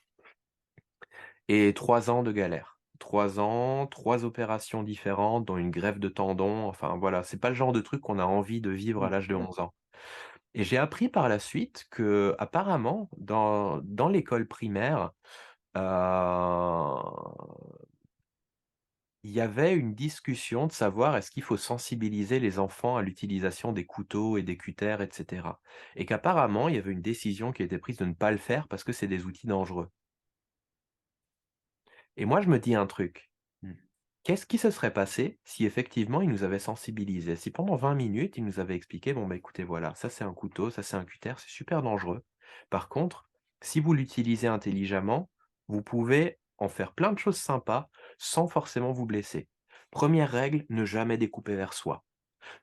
B: Et 3 ans de galère. 3 ans, 3 opérations différentes, dont une greffe de tendon. Enfin voilà, c'est pas le genre de truc qu'on a envie de vivre à
A: mmh,
B: l'âge de 11 ans. Et j'ai appris par la suite que apparemment dans l'école primaire, heu, il y avait une discussion de savoir est-ce qu'il faut sensibiliser les enfants à l'utilisation des couteaux et des cutters et cetera. Et qu'apparemment, il y avait une décision qui a été prise de ne pas le faire parce que c'est des outils dangereux. Et moi, je me dis un truc:
A: mmh,
B: qu'est-ce qui se serait passé si effectivement ils nous avaient sensibilisés? Si pendant 20 minutes, ils nous avaient expliqué: «Bon, bah, écoutez, voilà, ça c'est un couteau, ça c'est un cutter, c'est super dangereux. Par contre, si vous l'utilisez intelligemment, vous pouvez en faire plein de choses sympas sans forcément vous blesser. Première règle, ne jamais découper vers soi.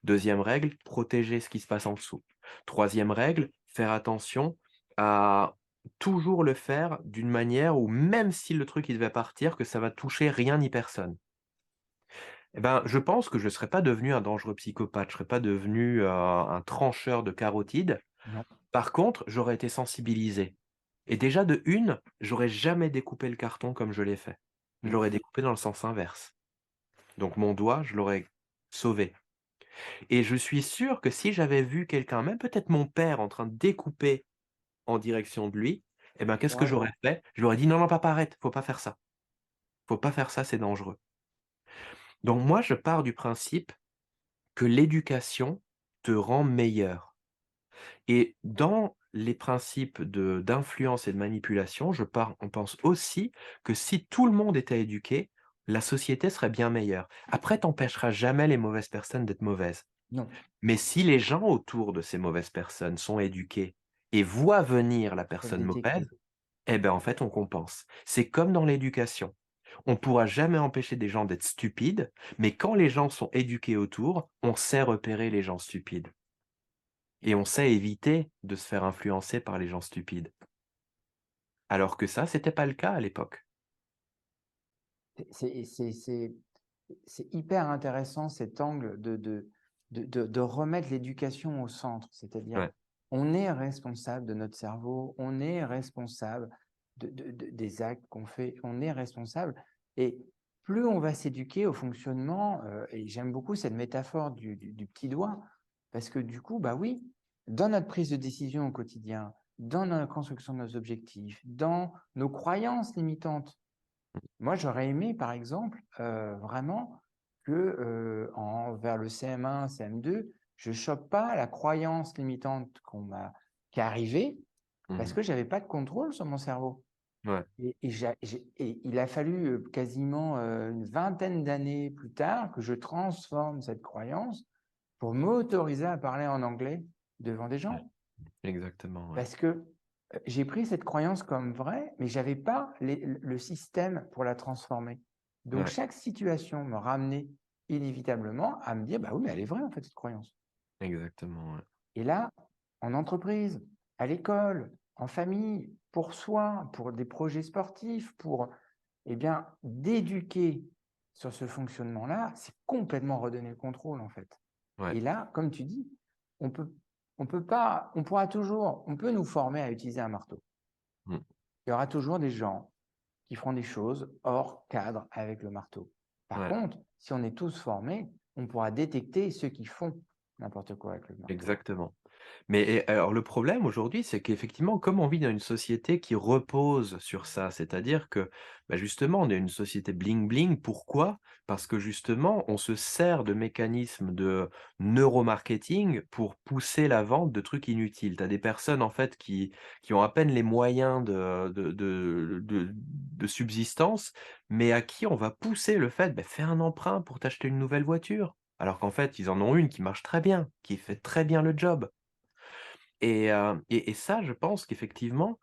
B: Deuxième règle, protéger ce qui se passe en dessous. Troisième règle, faire attention à toujours le faire d'une manière où même si le truc il devait partir, que ça va toucher rien ni personne». Eh ben, je pense que je ne serais pas devenu un dangereux psychopathe, je ne serais pas devenu, un trancheur de carotides.
A: non,
B: Par contre, j'aurais été sensibilisé et déjà de une, j'aurais jamais découpé le carton comme je l'ai fait. Je
A: mmh,
B: l'aurais découpé dans le sens inverse. Donc mon doigt, je l'aurais sauvé. Et je suis sûr que si j'avais vu quelqu'un, même peut-être mon père, en train de découper en direction de lui, eh ben, qu'est-ce que
A: Ouais.
B: j'aurais fait? Je lui aurais dit: «Non, non, papa, arrête, faut pas faire ça. Faut pas faire ça, c'est dangereux». Donc moi, je pars du principe que l'éducation te rend meilleur. Et dans les principes d'influence et de manipulation, on pense aussi que si tout le monde était éduqué, la société serait bien meilleure. Après, tu jamais les mauvaises personnes d'être mauvaises.
A: Non,
B: Mais si les gens autour de ces mauvaises personnes sont éduqués et voient venir la
A: peuvent
B: personne mauvaise,
A: détecter.
B: eh ben, en fait, on compense. C'est comme dans l'éducation. On pourra jamais empêcher des gens d'être stupides, mais quand les gens sont éduqués autour, on sait repérer les gens stupides. Et on sait éviter de se faire influencer par les gens stupides. Alors que ça, c'était pas le cas à l'époque.
A: C'est c'est c'est c'est hyper intéressant cet angle de remettre l'éducation au centre. C'est-à-dire,
B: Ouais,
A: on est responsable de notre cerveau, on est responsable des actes qu'on fait, on est responsable. Et plus on va s'éduquer au fonctionnement, et j'aime beaucoup cette métaphore du petit doigt, parce que du coup, bah oui, dans notre prise de décision au quotidien, dans la construction de nos objectifs, dans nos croyances limitantes, moi, j'aurais aimé, par exemple, vraiment que, vers le CM1, CM2, je chope pas la croyance limitante qui est arrivée parce
B: mmh,
A: que j'avais pas de contrôle sur mon cerveau.
B: ouais,
A: Et il a fallu, quasiment, une vingtaine d'années plus tard que je transforme cette croyance pour m'autoriser à parler en anglais devant des
B: ouais,
A: gens.
B: exactement, ouais,
A: Parce que, j'ai pris cette croyance comme vraie, mais j'avais pas le système pour la transformer. Donc
B: ouais,
A: chaque situation me ramenait inévitablement à me dire: «Bah oui, mais elle est vraie en fait cette croyance».
B: exactement, ouais,
A: Et là, en entreprise, à l'école, en famille, pour soi, pour des projets sportifs, pour, eh bien, d'éduquer sur ce fonctionnement-là, c'est complètement redonner le contrôle en fait.
B: ouais,
A: Et là, comme tu dis, on peut on peut pas on pourra toujours on peut nous former à utiliser un marteau.
B: mmh,
A: Il y aura toujours des gens qui feront des choses hors cadre avec le marteau. Par
B: ouais.
A: contre, si on est tous formés, on pourra détecter ceux qui font n'importe quoi avec le marteau.
B: Exactement. Mais alors le problème aujourd'hui, c'est qu'effectivement, comme on vit dans une société qui repose sur ça, c'est-à-dire que, bah, justement, on est une société bling bling. Pourquoi? Parce que justement, on se sert de mécanismes de neuromarketing pour pousser la vente de trucs inutiles. Tu as des personnes, en fait, qui ont à peine les moyens de subsistance, mais à qui on va pousser le fait: «Beh, fais un emprunt pour t'acheter une nouvelle voiture». Alors qu'en fait, ils en ont une qui marche très bien, qui fait très bien le job. Et ça, je pense qu'effectivement,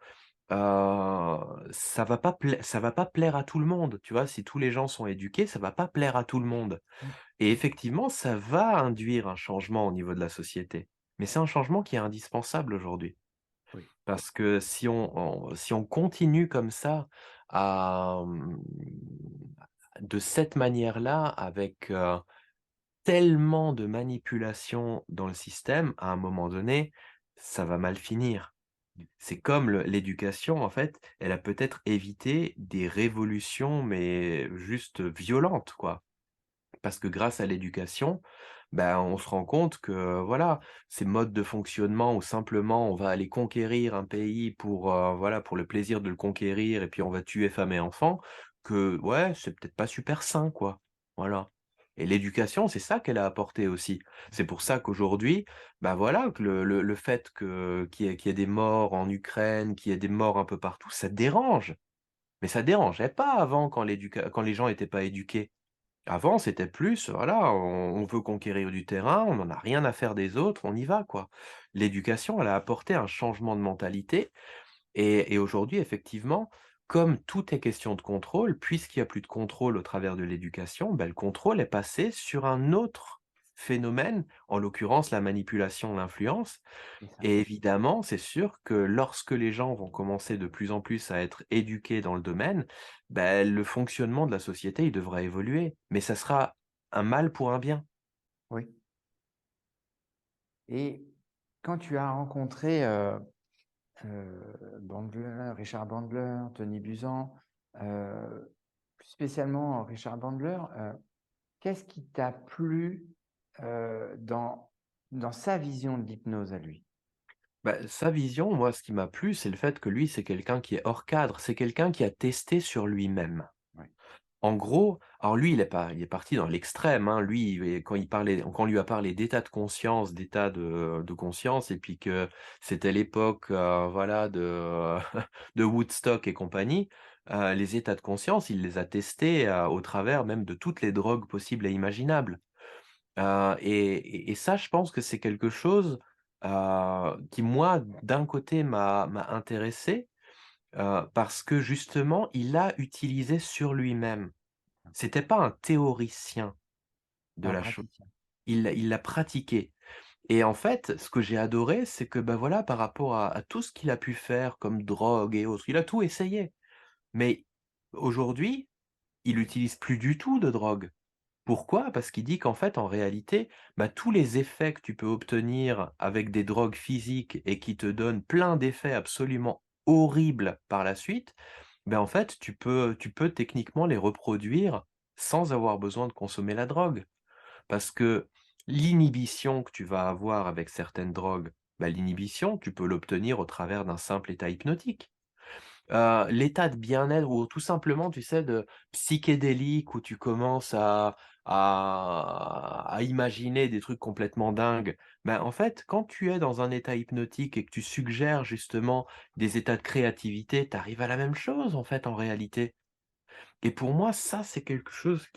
B: ça va pas plaire à tout le monde, tu vois? Si tous les gens sont éduqués, ça va pas plaire à tout le monde.
A: Mmh.
B: Et effectivement, ça va induire un changement au niveau de la société. Mais c'est un changement qui est indispensable aujourd'hui.
A: Oui,
B: Parce que si on continue comme ça à, de cette manière-là, avec, tellement de manipulation dans le système, à un moment donné, ça va mal finir. C'est comme l'éducation, en fait, elle a peut-être évité des révolutions, mais juste violentes, quoi. Parce que grâce à l'éducation, ben, on se rend compte que, voilà, ces modes de fonctionnement où simplement on va aller conquérir un pays pour, voilà, pour le plaisir de le conquérir et puis on va tuer femmes et enfants, que, ouais, c'est peut-être pas super sain, quoi. Voilà. Et l'éducation, c'est ça qu'elle a apporté aussi. C'est pour ça qu'aujourd'hui, bah, voilà, que le fait qu'il y ait des morts en Ukraine, qu'il y ait des morts un peu partout, ça dérange. Mais ça dérangeait pas avant quand les gens étaient pas éduqués. Avant, c'était plus, voilà, on veut conquérir du terrain, on n'en a rien à faire des autres, on y va, quoi. L'éducation, elle a apporté un changement de mentalité et aujourd'hui, effectivement, comme tout est question de contrôle, puisqu'il y a plus de contrôle au travers de l'éducation, bah, le contrôle est passé sur un autre phénomène, en l'occurrence la manipulation, l'influence.
A: c'est ça.
B: Et évidemment, c'est sûr que lorsque les gens vont commencer de plus en plus à être éduqués dans le domaine, ben le fonctionnement de la société, il devra évoluer. Mais ça sera un mal pour un bien.
A: Oui. Et quand tu as rencontré, Bandler, Richard Bandler, Tony Buzan, plus spécialement Richard Bandler, qu'est-ce qui t'a plu dans sa vision de l'hypnose à lui?
B: Bah, sa vision, moi, ce qui m'a plu, c'est le fait que lui, c'est quelqu'un qui est hors cadre. C'est quelqu'un qui a testé sur lui-même.
A: Ouais.
B: En gros, alors lui, il est parti dans l'extrême, hein. Lui, quand on lui a parlé d'état de conscience, d'état de conscience et puis que c'était l'époque, voilà, de de Woodstock et compagnie, les états de conscience, il les a testés, au travers même de toutes les drogues possibles et imaginables. Et ça, je pense que c'est quelque chose, qui moi, d'un côté m'a intéressé, parce que justement, il a utilisé sur lui-même. C'était pas un théoricien
A: C'est
B: de
A: un
B: la chose.
A: praticien.
B: Il l'a pratiqué et en fait, ce que j'ai adoré, c'est que, bah, voilà, par rapport à tout ce qu'il a pu faire comme drogue et autres, il a tout essayé. Mais aujourd'hui, il utilise plus du tout de drogue. Pourquoi? Parce qu'il dit qu'en fait, en réalité, bah, tous les effets que tu peux obtenir avec des drogues physiques et qui te donnent plein d'effets absolument horribles par la suite, ben en fait, tu peux techniquement les reproduire sans avoir besoin de consommer la drogue. Parce que l'inhibition que tu vas avoir avec certaines drogues, bah, l'inhibition, tu peux l'obtenir au travers d'un simple état hypnotique. L'état de bien-être ou tout simplement, tu sais, de psychédélique où tu commences à imaginer des trucs complètement dingues. Ben, en fait, quand tu es dans un état hypnotique et que tu suggères justement des états de créativité, tu arrives à la même chose, en fait, en réalité. Et pour moi, ça, c'est quelque chose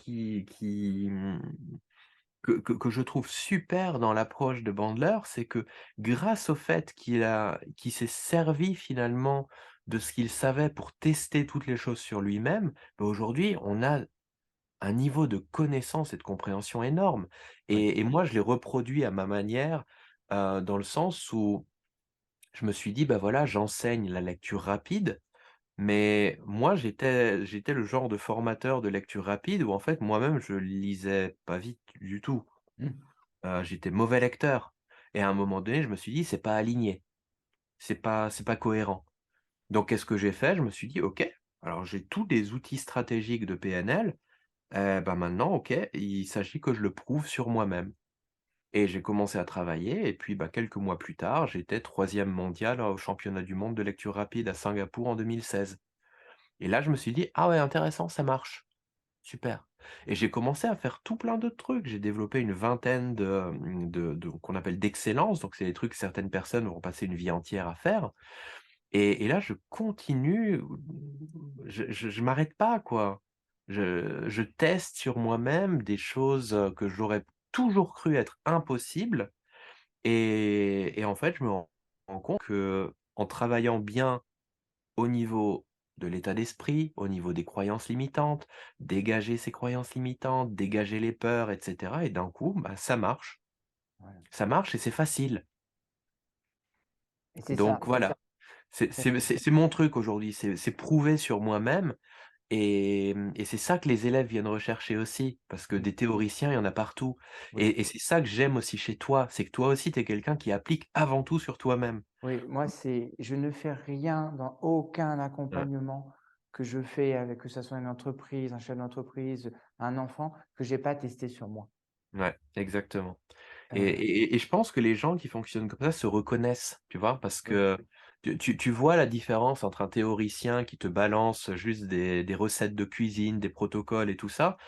B: que je trouve super dans l'approche de Bandler, c'est que grâce au fait qu'il s'est servi finalement de ce qu'il savait pour tester toutes les choses sur lui-même, bah, aujourd'hui, on a un niveau de connaissance et de compréhension énorme
A: Oui.
B: et moi, je l'ai reproduit à ma manière, dans le sens où je me suis dit: «Bah, voilà, j'enseigne la lecture rapide», mais moi, j'étais le genre de formateur de lecture rapide où en fait, moi-même, je lisais pas vite du tout.
A: Mmh.
B: J'étais mauvais lecteur et à un moment donné, je me suis dit: «C'est pas aligné, c'est pas cohérent». Donc qu'est-ce que j'ai fait? Je me suis dit: «OK, alors j'ai tous les outils stratégiques de PNL, bah, maintenant, OK, il s'agit que je le prouve sur moi-même» et j'ai commencé à travailler et puis, bah, quelques mois plus tard, j'étais 3e mondial au championnat du monde de lecture rapide à Singapour en 2016 et là, je me suis dit: «Ah ouais, intéressant, ça marche». Super et j'ai commencé à faire tout plein d'autres trucs. J'ai développé une vingtaine de qu'on appelle d'excellence, donc c'est des trucs que certaines personnes vont passer une vie entière à faire et là je continue, je m'arrête pas quoi. Je teste sur moi-même des choses, que j'aurais toujours cru être impossibles et en fait je me rends compte qu'en travaillant bien au niveau de l'état d'esprit, au niveau des croyances limitantes, dégager ces croyances limitantes, dégager les peurs et cetera et d'un coup, bah, ça marche.
A: Voilà.
B: Ça marche et c'est facile.
A: Et c'est ça,
B: Donc voilà, c'est
A: ça
B: c'est c'est c'est mon truc aujourd'hui, c'est prouver sur moi-même et c'est ça que les élèves viennent rechercher aussi, parce que
A: mmh,
B: des théoriciens, il y en a partout
A: oui.
B: et c'est ça que j'aime aussi chez toi, c'est que toi aussi tu es quelqu'un qui applique avant tout sur toi-même.
A: Oui, moi, c'est je ne fais rien dans aucun
B: Ouais,
A: accompagnement que je fais avec que ça soit une entreprise, un chef d'entreprise, un enfant, que j'ai pas testé sur moi.
B: ouais, exactement. Et
A: Heu,
B: et et je pense que les gens qui fonctionnent comme ça se reconnaissent, tu vois? Parce
A: oui,
B: que tu vois la différence entre un théoricien qui te balance juste des recettes de cuisine, des protocoles et tout ça.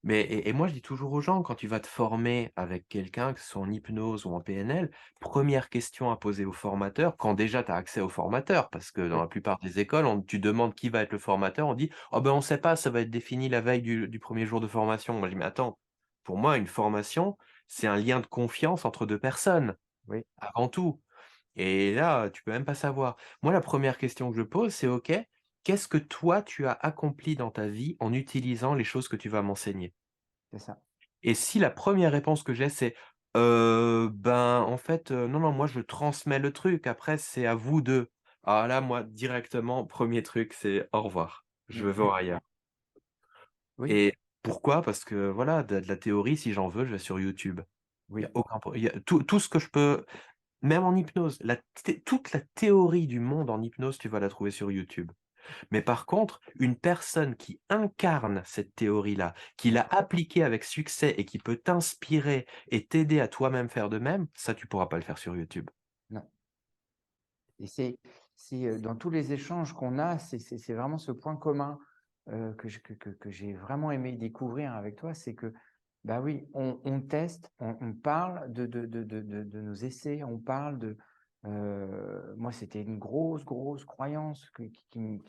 B: Mais et moi je dis toujours aux gens, quand tu vas te former avec quelqu'un, que ce soit en hypnose ou en PNL, première question à poser au formateur, quand déjà tu as accès au formateur, parce que dans
A: oui,
B: la plupart des écoles, tu demandes qui va être le formateur, on dit: «Oh ben, on sait pas, ça va être défini la veille du 1er jour de formation». Moi je dis: «Mais attends, pour moi une formation, c'est un lien de confiance entre 2 personnes,
A: oui,
B: avant tout et là, tu peux même pas savoir. Moi, la première question que je pose, c'est: «OK, qu'est-ce que toi, tu as accompli dans ta vie en utilisant les choses que tu vas m'enseigner?»
A: c'est ça.
B: et si la première réponse que j'ai, c'est: ben, en fait, non, non, moi, je transmets le truc, après c'est à vous 2». Alors là, moi, directement, premier truc, c'est: «Au revoir, je
A: Mmh,
B: veux voir ailleurs»
A: oui,
B: et pourquoi? Parce que voilà, de la théorie, si j'en veux, je vais sur YouTube. Il y a
A: oui,
B: aucun pro il y a tout ce que je peux. Même en hypnose, toute la théorie du monde en hypnose, tu vas la trouver sur YouTube. Mais par contre, une personne qui incarne cette théorie-là, qui l'a appliquée avec succès et qui peut t'inspirer et t'aider à toi-même faire de même, ça tu pourras pas le faire sur YouTube.
A: Non. Et dans tous les échanges qu'on a, c'est vraiment ce point commun que j'ai vraiment aimé découvrir avec toi, c'est que, bah oui, on teste, on parle de nos essais, on parle moi, c'était une grosse croyance qui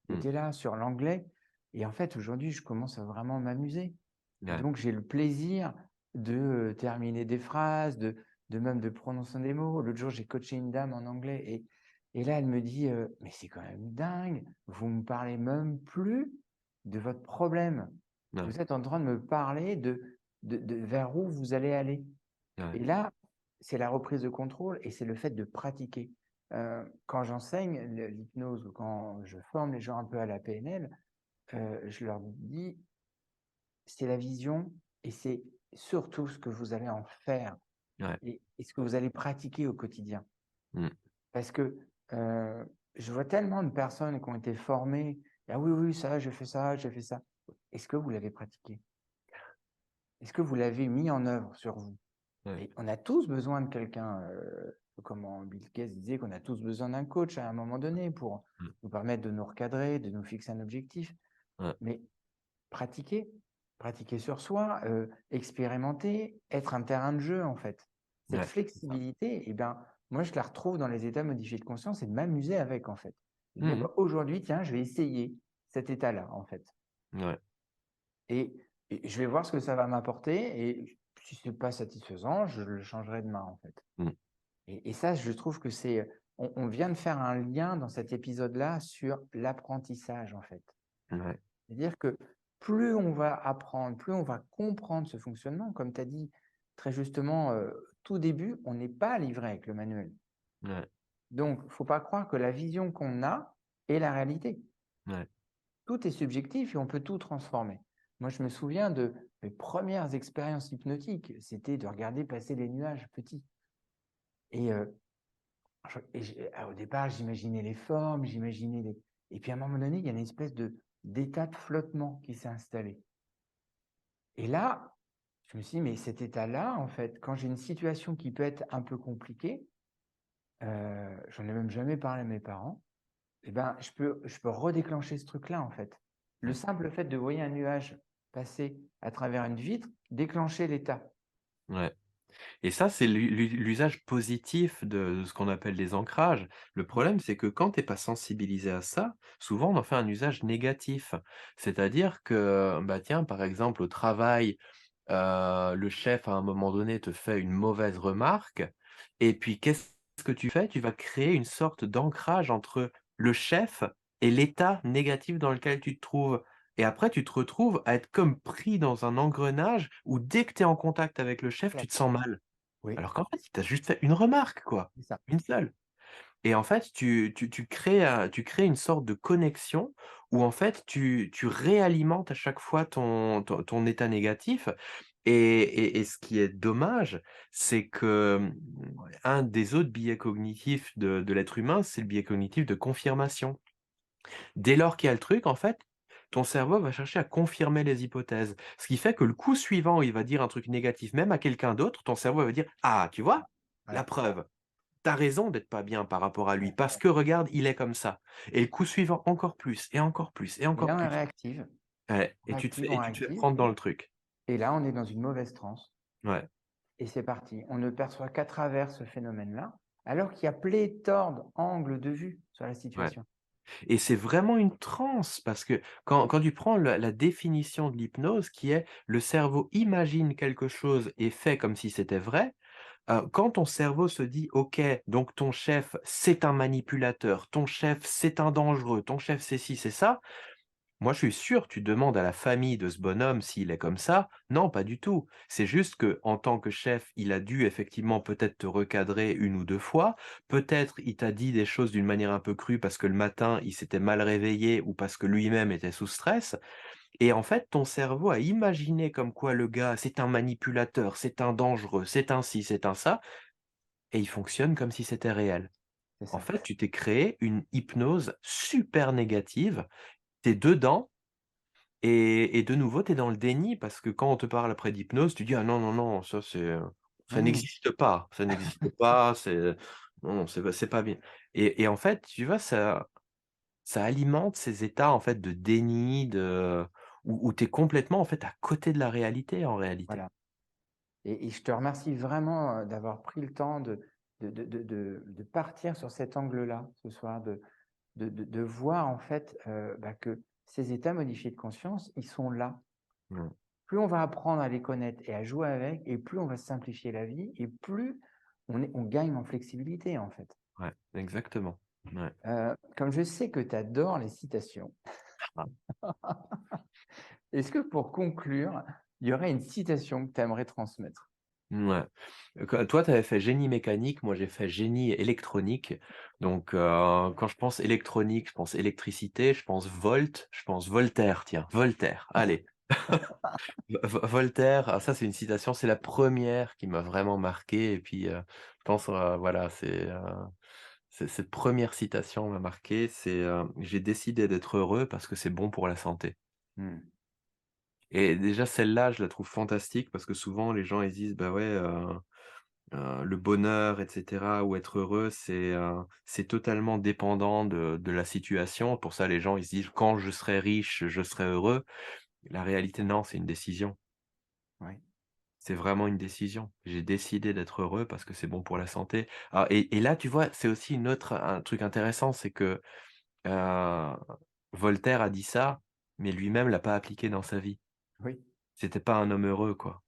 B: Mmh.
A: était là sur l'anglais. Et en fait, aujourd'hui, je commence à vraiment m'amuser. Et
B: Ouais,
A: donc, j'ai le plaisir de terminer des phrases, de même de prononcer des mots. L'autre jour, j'ai coaché une dame en anglais et là, elle me dit mais c'est quand même dingue, vous me parlez même plus de votre problème.
B: ouais,
A: Vous êtes en train de me parler de vers où vous allez aller.
B: ouais,
A: Et là, c'est la reprise de contrôle et c'est le fait de pratiquer. Quand j'enseigne l'hypnose ou quand je forme les gens un peu à la PNL, je leur dis, c'est la vision et c'est surtout ce que vous allez en faire
B: ouais.
A: et ce que vous allez pratiquer au quotidien.
B: Mmh.
A: Parce que je vois tellement de personnes qui ont été formées, ah oui, oui, ça, j'ai fait ça, j'ai fait ça. Est-ce que vous l'avez pratiqué? Est-ce que vous l'avez mis en œuvre sur vous?
B: Ouais.
A: Et on a tous besoin de quelqu'un, comment Bill Gates disait qu'on a tous besoin d'un coach à un moment donné pour
B: Mmh.
A: nous permettre de nous recadrer, de nous fixer un objectif.
B: Ouais.
A: Mais pratiquer, pratiquer sur soi, expérimenter, être un terrain de jeu en fait. Cette
B: Ouais. C'est ça.
A: flexibilité, eh ben, moi je la retrouve dans les états modifiés de conscience et de m'amuser avec en fait. De dire
B: Mmh.
A: bah, aujourd'hui, tiens, je vais essayer cet état-là en fait.
B: Ouais.
A: Et, et je vais voir ce que ça va m'apporter et si ce n'est pas satisfaisant, je le changerai demain en fait.
B: Mmh.
A: Et ça, je trouve que on vient de faire un lien dans cet épisode-là sur l'apprentissage, en fait.
B: Ouais.
A: C'est-à-dire que plus on va apprendre, plus on va comprendre ce fonctionnement, comme tu as dit très justement, tout début, on n'est pas livré avec le manuel.
B: Ouais.
A: Donc, il ne faut pas croire que la vision qu'on a est la réalité.
B: Ouais.
A: Tout est subjectif et on peut tout transformer. Moi, je me souviens de mes premières expériences hypnotiques, c'était de regarder passer les nuages petits. Et au départ, j'imaginais les formes, j'imaginais les. Et puis à un moment donné, il y a une espèce d'état de flottement qui s'est installé. Et là, je me suis dit, mais cet état-là, en fait, quand j'ai une situation qui peut être un peu compliquée, j'en ai même jamais parlé à mes parents, eh ben, je peux redéclencher ce truc-là, en fait. Le
B: Ouais.
A: simple fait de voir un nuage passer à travers une vitre, déclencher l'état.
B: Ouais. Et ça, c'est l'usage positif de ce qu'on appelle les ancrages. Le
A: Mm.
B: problème, c'est que quand tu es pas sensibilisé à ça, souvent on en fait un usage négatif. C'est-à-dire que, bah, tiens, par exemple, au travail, le chef, à un moment donné, te fait une mauvaise remarque et puis qu'est-ce que tu fais? Tu vas créer une sorte d'ancrage entre le chef et l'état négatif dans lequel tu te trouves et après tu te retrouves à être comme pris dans un engrenage où dès que tu es en contact avec le chef, tu
A: Clac.
B: te sens mal.
A: Oui,
B: Alors qu'en fait, il t'a juste fait une remarque, quoi,
A: c'est ça.
B: une seule. Et en fait, tu crées une sorte de connexion où en fait tu réalimentes à chaque fois ton état négatif et ce qui est dommage, c'est que, un des autres biais cognitifs de l'être humain, c'est le biais cognitif de confirmation. Dès lors qu'il y a le truc, en fait, ton cerveau va chercher à confirmer les hypothèses. Ce qui fait que le coup suivant, il va dire un truc négatif même à quelqu'un d'autre, ton cerveau va dire: «Ah, tu vois? La
A: Ouais,
B: preuve. T'as raison d'être pas bien par rapport à lui,
A: ouais.
B: parce que regarde, il est comme ça». Et le coup suivant, encore plus et encore plus et
A: Et là,
B: encore
A: on est
B: plus.
A: réactive.
B: Ouais,
A: On réactive, on
B: et tu te fais
A: réactive.
B: prendre dans le truc.
A: Et là, on est dans une mauvaise transe.
B: Ouais,
A: Et c'est parti. On ne perçoit qu'à travers ce phénomène-là, alors qu'il y a pléthore d'angles de vue sur la
B: ouais.
A: situation.
B: Et c'est vraiment une transe parce que quand tu prends la définition de l'hypnose qui est: le cerveau imagine quelque chose et fait comme si c'était vrai. Quand ton cerveau se dit: «OK, donc ton chef, c'est un manipulateur, ton chef, c'est un dangereux, ton chef, c'est ci, c'est ça», moi, je suis sûr, tu demandes à la famille de ce bonhomme s'il est comme ça. Non, pas du tout. C'est juste que en tant que chef, il a dû effectivement peut-être te recadrer une ou 2 fois. Peut-être il t'a dit des choses d'une manière un peu crue parce que le matin, il s'était mal réveillé ou parce que lui-même était sous stress. Et en fait, ton cerveau a imaginé comme quoi le gars, c'est un manipulateur, c'est un dangereux, c'est un ci, c'est un ça, et il fonctionne comme si c'était réel.
A: c'est
B: En
A: ça.
B: fait, tu t'es créé une hypnose super négative. Tu es dedans et de nouveau, tu es dans le déni parce que quand on te parle après d'hypnose, tu dis: «Ah non, non, non, ça
A: Mmh.
B: n'existe pas, non, c'est pas bien» et en fait, tu vois, ça alimente ces états, en fait, de déni, où tu es complètement, en fait, à côté de la réalité, en réalité.
A: Voilà. Et je te remercie vraiment, d'avoir pris le temps de partir sur cet angle-là ce soir, de voir en fait, bah, que ces états modifiés de conscience, ils sont là.
B: Mmh.
A: Plus on va apprendre à les connaître et à jouer avec, et plus on va simplifier la vie, et plus on gagne en flexibilité, en fait.
B: Ouais, exactement. Ouais.
A: Comme je sais que tu adores les citations,
B: Ah.
A: est-ce que pour conclure, il y aurait une citation que tu aimerais transmettre?
B: Mouais. Toi, tu avais fait génie mécanique, moi j'ai fait génie électronique. Donc, quand je pense électronique, je pense électricité, je pense volt, je pense Voltaire, tiens, Voltaire, allez. Voltaire, ah ça c'est une citation, c'est la première qui m'a vraiment marqué et puis, je pense, voilà, cette première citation m'a marqué, «J'ai décidé d'être heureux parce que c'est bon pour la santé»
A: Mmh.
B: et déjà celle-là, je la trouve fantastique parce que souvent les gens ils disent: «Bah ouais, le bonheur et cetera ou être heureux, c'est totalement dépendant de la situation. Pour ça, les gens, ils se disent: «Quand je serai riche, je serai heureux». La réalité, non, c'est une décision.
A: Oui,
B: C'est vraiment une décision. J'ai décidé d'être heureux parce que c'est bon pour la santé. Ah et là, tu vois, c'est aussi un truc intéressant, c'est que, heu, Voltaire a dit ça, mais lui-même l'a pas appliqué dans sa vie.
A: oui,
B: C'était pas un homme heureux, quoi.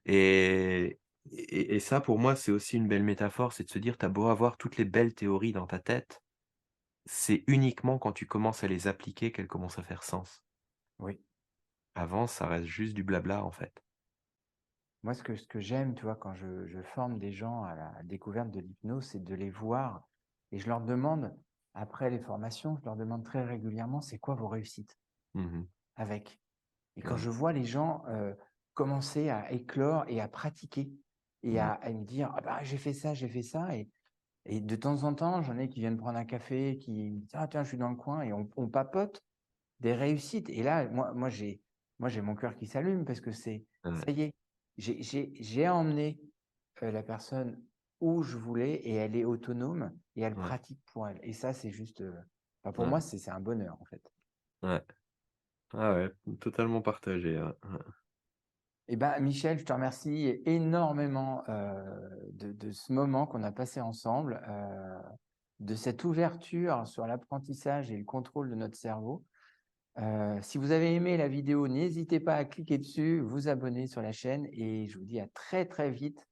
B: Et et ça pour moi, c'est aussi une belle métaphore, c'est de se dire: «Tu as beau avoir toutes les belles théories dans ta tête, c'est uniquement quand tu commences à les appliquer qu'elles commencent à faire sens.
A: oui.
B: Avant, ça reste juste du blabla, en fait».
A: Moi, ce que j'aime, tu vois, quand je forme des gens à la découverte de l'hypnose, c'est de les voir, et je leur demande, après les formations, je leur demande très régulièrement: «C'est quoi vos réussites
B: Mmh.
A: avec?» Et quand
B: Mmh.
A: je vois les gens, commencer à éclore et à pratiquer, et
B: Ouais,
A: à me dire: «Ah bah, j'ai fait ça», et de temps en temps, j'en ai qui viennent prendre un café, qui me disent: «Ah tiens, je suis dans le coin», et on papote des réussites, et là, moi j'ai mon cœur qui s'allume, parce que c'est
B: ouais,
A: ça y est, j'ai emmené, la personne où je voulais, et elle est autonome et elle
B: ouais,
A: pratique pour elle, et ça, c'est juste, bah, pour
B: ouais,
A: moi, c'est un bonheur, en fait.
B: ouais. Ah ouais, totalement partagé, ouais, ouais.
A: Eh ben, Michel, je te remercie énormément, de ce moment qu'on a passé ensemble, de cette ouverture sur l'apprentissage et le contrôle de notre cerveau. Si vous avez aimé la vidéo, n'hésitez pas à cliquer dessus, vous abonner sur la chaîne, et je vous dis à très, très vite,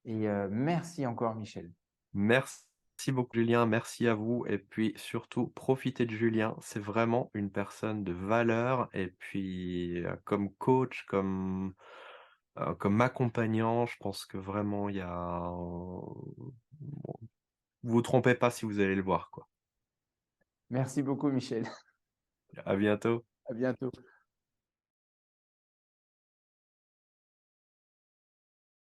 A: et merci encore, Michel.
B: Merci beaucoup Julien, merci à vous et puis surtout profitez de Julien. C'est vraiment une personne de valeur et puis, comme coach, comme accompagnant, je pense que vraiment il y a bon, vous vous trompez pas si vous allez le voir, quoi.
A: Merci beaucoup, Michel.
B: À bientôt.
A: À bientôt.